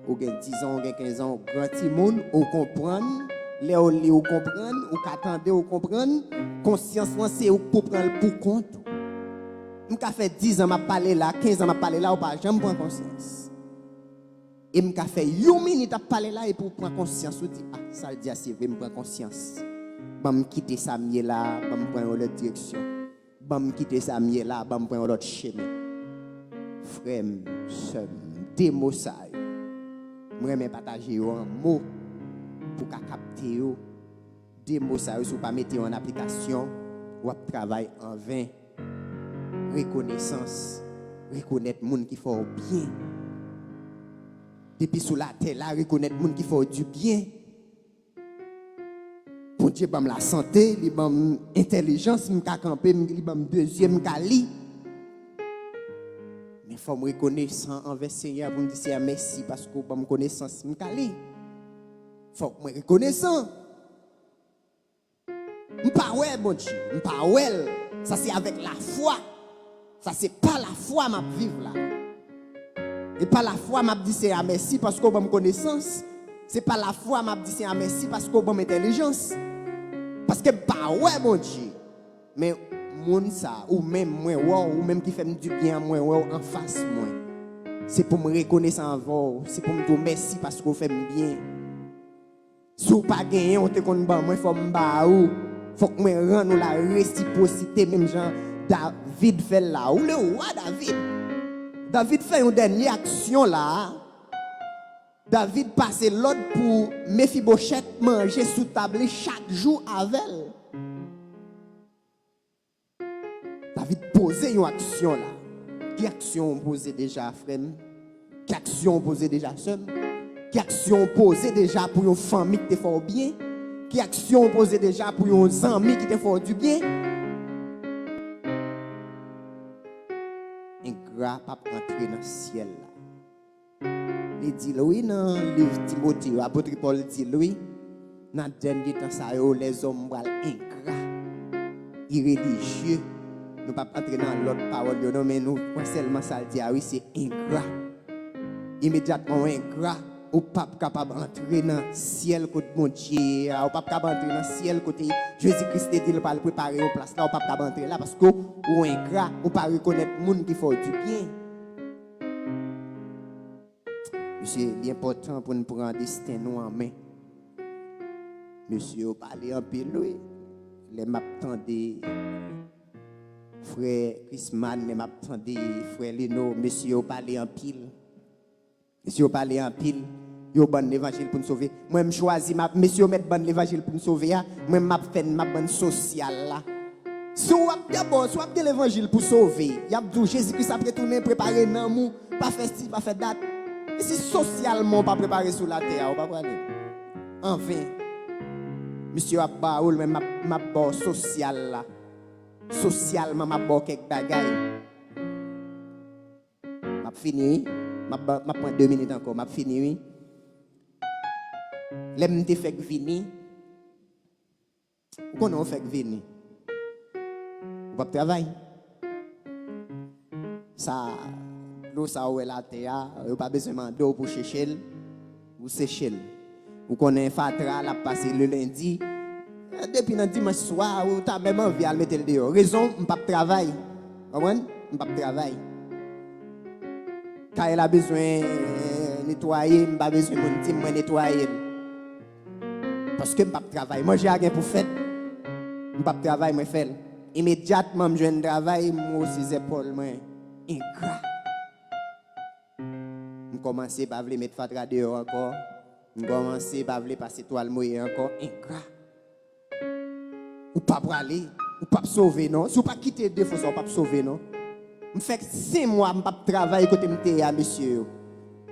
Ou gen 10 ans, ou gen 15 ans, grand petit monde, ou comprendre, les ou comprendre, ou qu'attendez ou comprendre, conscience c'est ou pour prendre pour compte. M'ka fait 10 ans m'a parlé là, 15 ans m'a parlé là, ou pas jamais prendre conscience. Et m'ka fait 1 minute à parler là et pour prendre conscience, ou dit ah ça le dit c'est vrai, me prendre conscience. Bam quitter ça mieux là, bam prendre l'autre direction. Bam quitter ça mieux là, bam prendre l'autre chemin. Frère, sœur, démo ça. Je vais partager un mot pour capter des mots ça ne pas mettre en application ou travailler en vain. Reconnaissance, reconnaître les gens qui font bien. Depuis sous la terre là, reconnaître les gens qui font du bien. Pour Dieu, bam la santé, li bam intelligence, m'ka camper, li bam deuxième kali. Mais il faut me reconnaître envers le Seigneur pour me dire merci parce que je me connaissance. Il faut que je me reconnaisse. Je ne pas ouais, bon Dieu. Je ne pas ouais. Ça c'est avec la foi. Ça c'est pas la foi que je vivre là. Et pas la foi que je dis merci parce que je me connaissance. C'est pas la foi que je dis merci parce que je me intelligence. Parce que pas ouais, bon Dieu. Mais moun ça ou même moi ou même qui fait du bien moi en face moi c'est pour me reconnaître en vous, c'est pour me dire merci parce que vous faites bien. Si vous pas gagné on te connaît pas moi faut me ba ou faut que me rendre la réciprocité même Jean David fait là ou le roi David fait une dernière action là. David passe l'autre pour Mephibosheth manger sous table chaque jour avec elle. David posait une action là. Quelle action posée déjà, frère? Quelle action posée déjà, seul? Quelle action posée déjà pour une famille qui te fait bien? Quelle action posée déjà pour une amis qui te fait du bien? Un gras pas entrer dans le ciel là. Il dit oui dans le livre Timothée, l'apôtre Paul dit oui. Dans le dernier temps, ça les hommes ingrats, irréligieux. Nous ne pouvons pas entrer dans l'autre parole, mais nous seulement ça dit, ah oui, c'est ingrat. Immédiatement, ingrat, ou pas capable d'entrer dans le ciel côté mon Dieu, ou pas capable d'entrer dans le ciel côté Jésus-Christ dit, il va préparer une place là, ou pas capable d'entrer là, parce que ou ingrat, ou pas reconnaître les gens qui font du bien. Monsieur, l'important pour nous prendre destin nous en main. Monsieur, parlez un peu, lui, les m'attendez. Frère Chrisman, les m'attendez, frère Lino, monsieur, parlez en pile. Monsieur, parlez en pile. Yo bon l'évangile pour nous sauver. Moi, je choisis, monsieur, mettre bon l'évangile pour nous sauver. Moi, je fais ma bonne sociale là. Si vous avez l'évangile pour sauver, il y a dit Jésus-Christ a retourné préparer un amour, pas festif, pas fait date. Et si socialement pas préparé sur la terre, on va pas aller. Enfin, monsieur Abba, ou même ma bonne sociale là. Socialement, ma bonne quelques bagailles. M'a fini, m'a prend 2 minutes encore, m'a fini. L'aime te fait venir. Où qu'on fait venir? On va travailler. Ça, l'eau ça où est la terre, on pas besoin d'eau pour chercher, ou sécher. Ou qu'on a un fatra, la passer le lundi. Depuis le dimanche soir, ou t'as même envie de mettre le dehors. Raison, on pas travailler. Vous comprenez? On pas travailler. Quand elle a besoin de nettoyer, on pas besoin de nettoyer. Parce que je ne pas travailler. Moi, j'ai rien pour faire. Je ne pas travailler, je fais. Immédiatement, je viens de travailler, moi aussi, les épaules, moi, ingrat. Je commence par vouloir mettre fatra dehors encore. Je commence par vouloir passer toile mouillée encore, ingrat. Ou pas pour aller, ou pas sauver, non. Si vous pas quitter deux fois, vous pas sauver, non. Je fais 5 mois, je ne pas travailler côté de monsieur.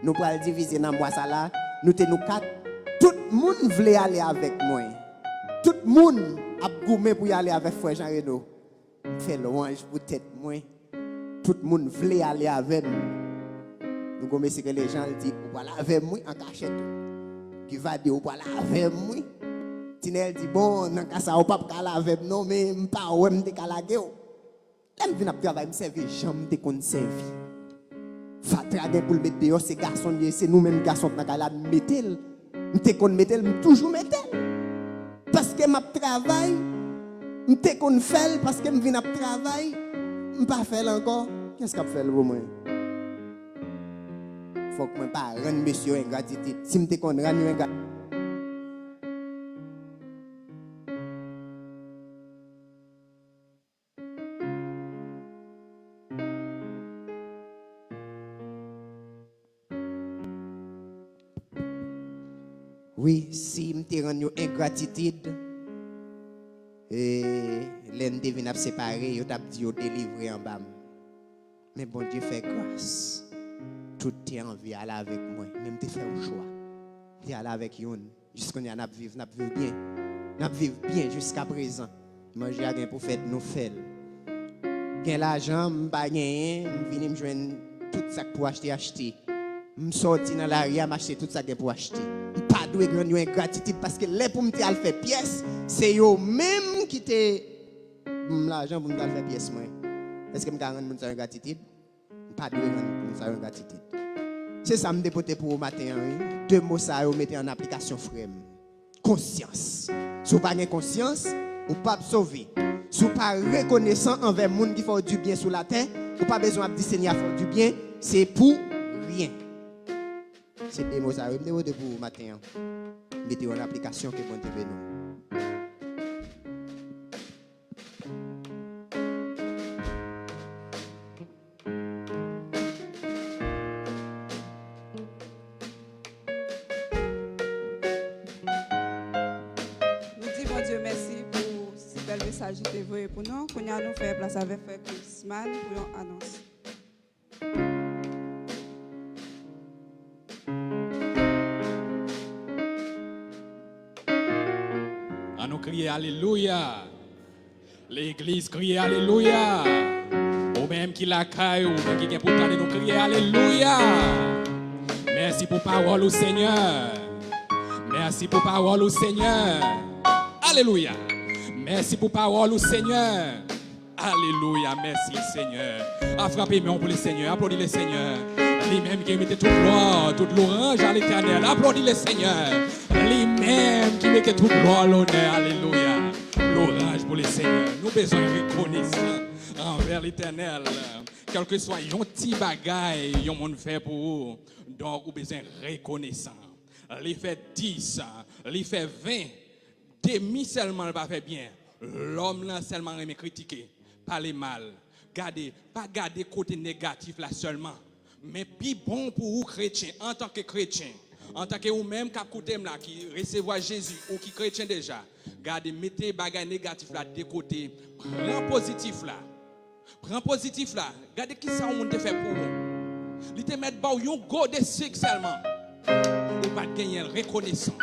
Nous allons diviser dans mois ça là. Nous sommes 4. Tout le monde voulait aller avec moi. Tout le monde a gommé pour y aller avec frère Jean-Renaud. Je fais louange pour tête moi. Tout le monde voulait aller avec moi. Nous gommé c'est que les gens disent, vous allez avec moi en cachette. Qui va dire, vous allez avec moi. Tinel dit bon, dans cas ça on pas la avec non mais pas ouais me décalaguer. L'aime venir travailler me servir, jamais te kon servi. Fatra gen pour le mettre dehors ces garçons, c'est nous mêmes garçons dans la mettel. M'te kon mettel, toujours mettel. Parce que m'a travail, m'te kon fait parce que m'vinn à travail, m'pas faire encore. Qu'est-ce qu'a fait pour moi? Faut que moi pas rendre monsieur ingratitude. Si m'te kon rendre ingratitude. Oui, si je rends ingratitude, et l'un devine à séparer, je t'ai dit de délivrer en bas. Mais bon Dieu fait grâce. Tout est en vie, aller avec moi. Même te fait un choix. Tu aller avec yon. Jusqu'à nous vivre bien. Nous vivre bien jusqu'à présent. Manger à gain pour faire nous faire. Gain l'argent, m'pas gagner, m'vini me joindre tout ça pour acheter. M'sorti dans la rue, m'acheter tout ça pour acheter. Pas de grande ingratitude parce que les pour me faire pièce, c'est eux même qui te l'argent pour me faire pièce moi. Est-ce que me rendre mon ingratitude? Pas de grande ingratitude. C'est ça me dépoter pour matin. Deux mots ça vous mettez en application frère. Conscience. Si vous pas de conscience, vous pas sauver. Si vous pas reconnaissant envers monde qui fait du bien sur la terre, vous pas besoin de dire Seigneur faire du bien, c'est pour rien. C'est des mots ça vous dépoter pour matin. Mettez en application que bon Dieu nous. Pour nous, qu'on a nous faire place avec Frère Grisman pour une annonce. À nous crier Alléluia. L'église crie Alléluia. Ou même qui la caille, ou même qui est pour nous crier Alléluia. Merci pour parole au Seigneur. Merci pour parole au Seigneur. Alléluia. Merci pour parole au Seigneur. Alléluia, merci Seigneur. A frappé main pour le Seigneur, applaudis le Seigneur. Lui-même qui mettait toute gloire, toute l'orange à l'Éternel, applaudis le Seigneur. Lui-même qui mettait toute gloire, l'honneur, alléluia. L'orange pour le Seigneur. Nous besoin de reconnaissance envers l'Éternel. Quel que soit yon petit bagaille, yon monde fait pour vous. Donc, vous besoin de reconnaissance. Les fait 10, les fait 20. Demi seulement ne pas fait bien. L'homme là seulement aime critiquer, parler mal. Gardez, pas garder côté négatif là seulement. Mais puis bon pour vous chrétiens, en tant que chrétien, en tant que vous-même qui recevoir Jésus ou qui chrétien déjà, gardez, mettez bagaille négatif là de côté, prends positif là. Prends positif là. Gardez qui ça on te fait pour vous. Il te met ba yon go de six seulement. Ou pas gagner reconnaissant.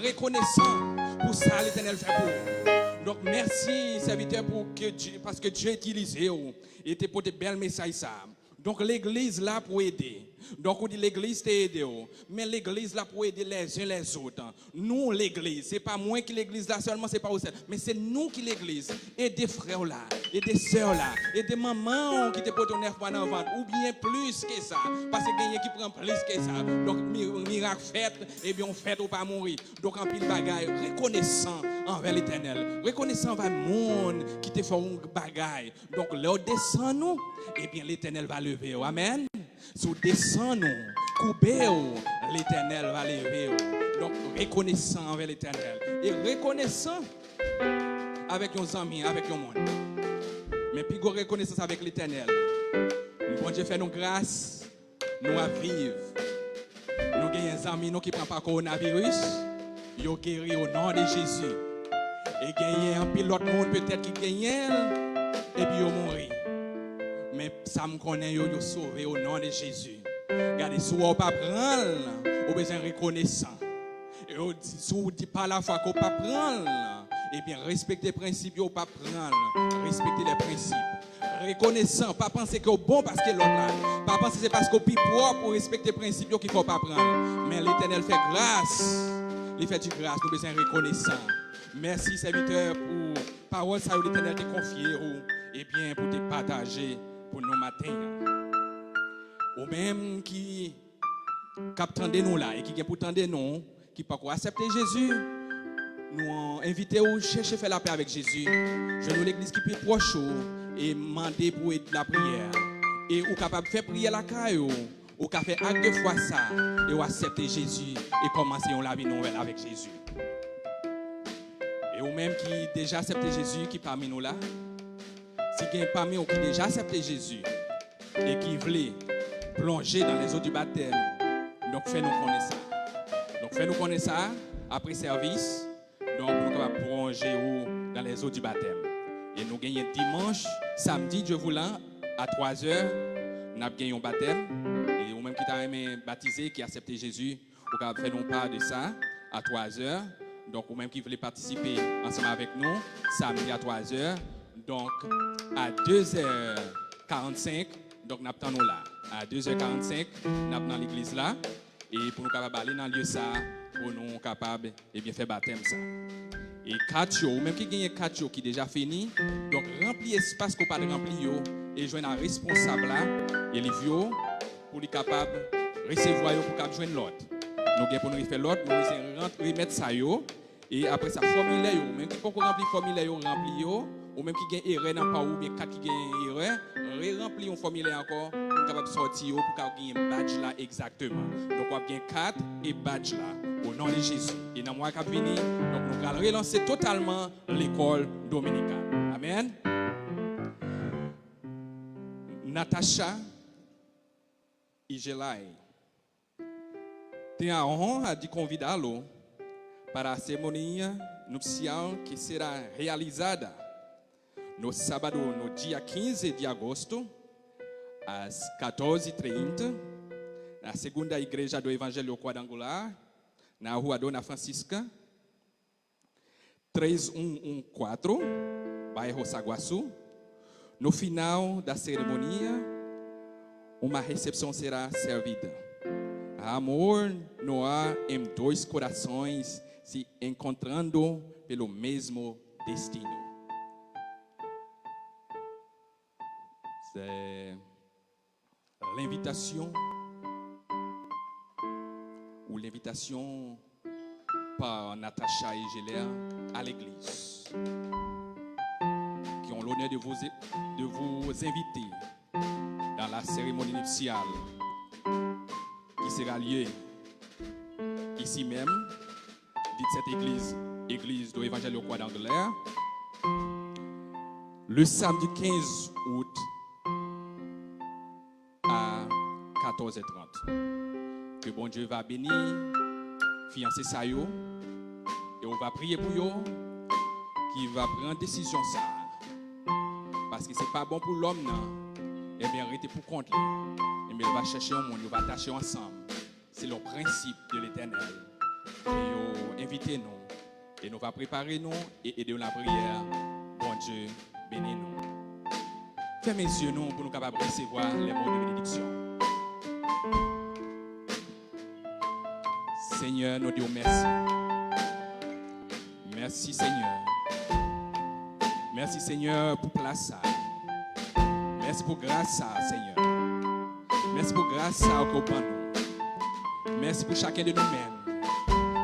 Reconnaissant pour ça l'Éternel fait pour vous. Donc merci serviteur parce que Dieu utilisé et te pour des belles messages ça. Donc l'église là pour aider. Donc on dit l'église t'a aidé mais l'église là pour aider les uns les autres. Nous l'église, c'est pas moi qui l'église là seulement, c'est pas vous seul, mais c'est nous qui l'église. Et des frères là, et des sœurs là, et des mamans qui te portent 9 mois dans le ventre ou bien plus que ça parce que gagne qui prend plus que ça. Donc miracle fait et bien on fait ou pas mourir. Donc en pile bagaille reconnaissant envers l'Éternel, reconnaissant envers le monde qui te fait un bagaille. Donc là descend nous et bien l'Éternel va lever. Amen. Sous descend nous, couper l'Éternel va lever. Donc reconnaissant envers l'Éternel et reconnaissant avec nos amis, avec nos monde. Mais puis reconnaissance avec l'Éternel. Bon Dieu fait nous grâce, nous à vivre. Nous avons des amis nous qui ne prennent pas coronavirus, ils ont guéri au nom de Jésus. Et gagné un pilote monde peut-être qui gagne et puis ils ont mouru. Mais ça me connaît, ils ont sauvé au nom de Jésus. Regardez, si vous ne pas prendre, vous avez besoin de reconnaissance. Et si vous ne dites pas la fois qu'on ne peut pas prendre, eh bien, respectez les principes, vous ne pas prendre. Respectez les principes. Reconnaissant, pas penser que c'est bon parce que l'autre là. Pas penser que c'est parce qu'on est plus propre pour respecter les principes qu'il ne faut pas prendre. Mais l'Éternel fait grâce. les fait du grâce, nous besoin reconnaissants. Merci, serviteur, pour parole ça l'Éternel t'a confié et bien pour te partager pour nos matins. Ou même qui captendez nous là et qui pour tendre nous, qui pas accepter Jésus, nous inviter ou chercher faire la paix avec Jésus. Je nous l'église qui est proche et demander pour être la prière. Et ou capable de faire prier la caille ou capable faire acte de foi ça et ou accepter Jésus et commencer la vie nouvelle avec Jésus. Et ou même qui déjà accepté Jésus qui parmi nous là, si quelqu'un parmi nous qui déjà accepté Jésus et qui voulait plonger dans les eaux du baptême, donc fais-nous connaître ça. Donc fais-nous connaître ça après service, donc nous capables plonger dans les eaux du baptême. Et nous gagnons dimanche, samedi, Dieu voulant, à 3h, nous avons gagné un baptême. Et ou même qui t'a aimé baptiser, qui a accepté Jésus, ou qui a fait non part de ça, à 3h. Donc, ou même qui voulait participer ensemble avec nous, samedi à 3h. Donc, à 2h45, donc nous attendons là. À 2h45, nous sommes dans l'église là. Et pour nous capables aller dans le lieu ça, pour nous capables de bien faire baptême ça. Et 4 jours, ou même qui gagne 4 jours qui déjà fini, donc remplir l'espace qu'on pas de remplir et joindre un responsable là, et les vieux, pour les capables de recevoir pour qu'ils joignent l'autre. Nous avons pour nous faire l'autre, nous remettre ça et après ça formulaire même qui peut remplir formulaire remplir ou même qui gagne erreur dans pas ou bien 4 qui gagne erreur, remplir un formulaire encore pour capable sortir pour gagner un badge là exactement. Donc on va gagner 4 et badge là au nom de Jésus. Et dans le mois qui vient, donc nous allons relancer totalement l'école dominicale. Amen. Natacha Igelai. Tem a honra de convidá-lo para a cerimônia nupcial que será realizada no sábado, no dia 15 de agosto, às 14h30, na segunda igreja do Evangelho Quadrangular, na Rua Dona Francisca, 3114, bairro Saguaçu. No final da cerimônia, uma recepção será servida. Amor no ar em dois corações se encontrando pelo mesmo destino. C'est l'invitation ou l'invitation par Natacha et Gélia à l'église qui ont l'honneur de vous inviter dans la cérémonie nuptiale qui sera liée ici même, dit cette église de l'Évangile au Quadrangular, le samedi 15 août à 14h30. Que bon Dieu va bénir, fiancé ça yo, et on va prier pour yo, qui va prendre décision ça. Parce que c'est pas bon pour l'homme, non. Et bien arrêtez pour compte. Et bien il va chercher un monde, il va attacher ensemble. C'est le principe de l'Éternel. Et invitez-nous. Et nous va préparer nous et aider la prière. Bon Dieu, bénis-nous. Fermez les yeux nous pour nous capables de recevoir les mots de bénédiction. Seigneur, nous disons merci. Merci Seigneur. Merci Seigneur pour place. Merci pour grâce Seigneur. Merci pour grâce au Père. Merci pour chacun de nous-mêmes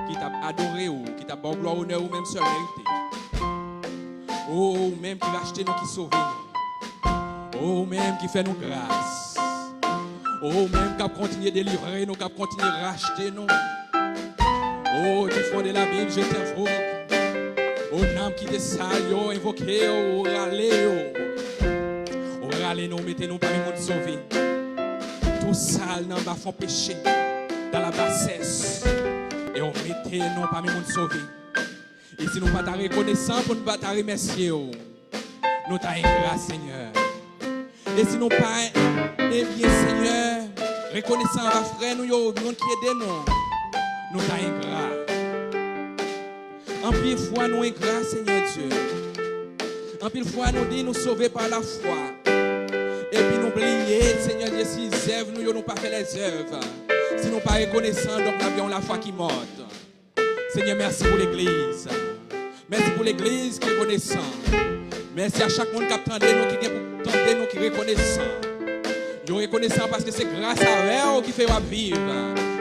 qui t'a adoré ou qui t'a bon gloire, honneur ou même seul mérité. Oh, même qui va acheter nous, qui sauve nous. Oh, même qui fait nous grâce. Oh, même qui a continué de délivrer nous, qui a continué de racheter nous. Oh, du fond de la Bible, je t'invoque. Oh, nom qui te sale, invoqué, oh, râlez, oh, râlez nous, mettez-nous parmi nous sauver. Tout sale, non, va font péché dans la bassesse. Et on mettez nous parmi nous sauver. Et si nous pas ta reconnaissance pour nous pas ta remercier, nous t'a grâce, Seigneur. Et si nous pas, eh bien, Seigneur, reconnaissant à frère nous, nous qui aident nous t'a ingrat. En pile fois, nous ingrat, Seigneur Dieu. En pile fois, nous dit nous sauver par la foi. Et puis nous oublier, Seigneur Dieu, si les œuvres, nous n'avons pas fait les œuvres. Si nous pas reconnaissants, donc nous avons la foi qui morte. Seigneur, merci pour l'église. Merci pour l'église qui est reconnaissant. Merci à chaque monde qui attend nous, qui vient pour tendre nous, qui est reconnaissant. Nous reconnaissons parce que c'est grâce à elle qui fait vivre.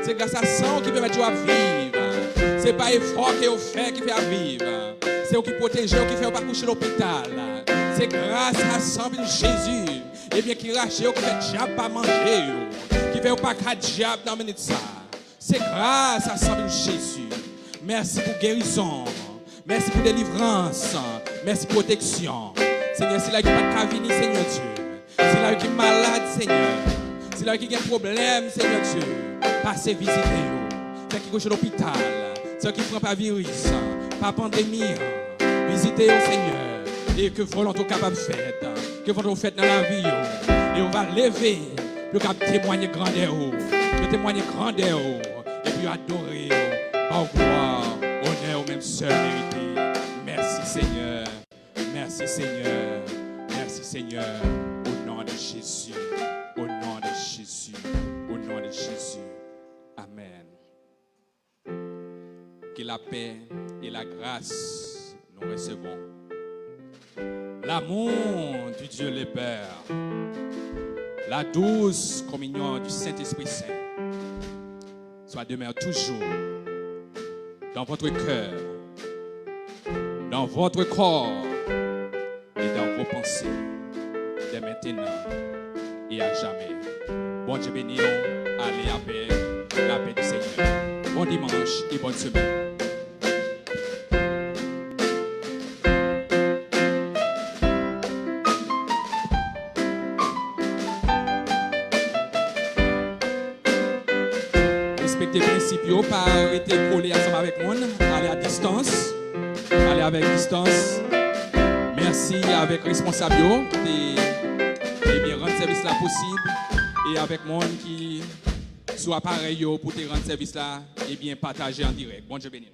C'est grâce à ça qui permet de vivre. C'est pas effort qui est fait qui fait vivre. C'est eux qui protège, qui fait pas coucher l'hôpital. C'est grâce à sang de Jésus. Et bien qui rache, qui fait diable pas manger. Qui fait pas qu'à diable dans minute ça. C'est grâce à sang de Jésus. Merci pour guérison. Merci pour délivrance. Merci pour protection. Seigneur, c'est là qui n'a pas venir, Seigneur Dieu. C'est là qui est malade, Seigneur. C'est là qui a un problème, Seigneur Dieu. Passez visiter. C'est qui couche à l'hôpital. C'est qui ne prend pas virus, pas pandémie. Visitez au Seigneur. Et que volonté capable de faire. Que volonté fait dans la vie. Et on va lever. Le cap témoigner grandeur. Le témoigner grandeur. Et puis adorer. Par gloire, honneur, même seul mérité. Merci Seigneur. Merci Seigneur. Merci Seigneur. Au nom de Jésus. Au nom de Jésus. Au nom de Jésus. Amen. Que la paix et la grâce nous recevons. L'amour du Dieu le Père. La douce communion du Saint-Esprit Saint. Soit demeure toujours dans votre cœur, dans votre corps et dans vos pensées, dès maintenant et à jamais. Bon Dieu béni, allez avec la paix du Seigneur. Bon dimanche et bonne semaine. Respectez les principes, pas arrêter collé ensemble avec moi, aller à distance, aller avec distance. Merci avec responsable qui bien rendre service là possible et avec moi qui soit pareil pour te rendre service là et bien partager en direct. Bon Dieu béni.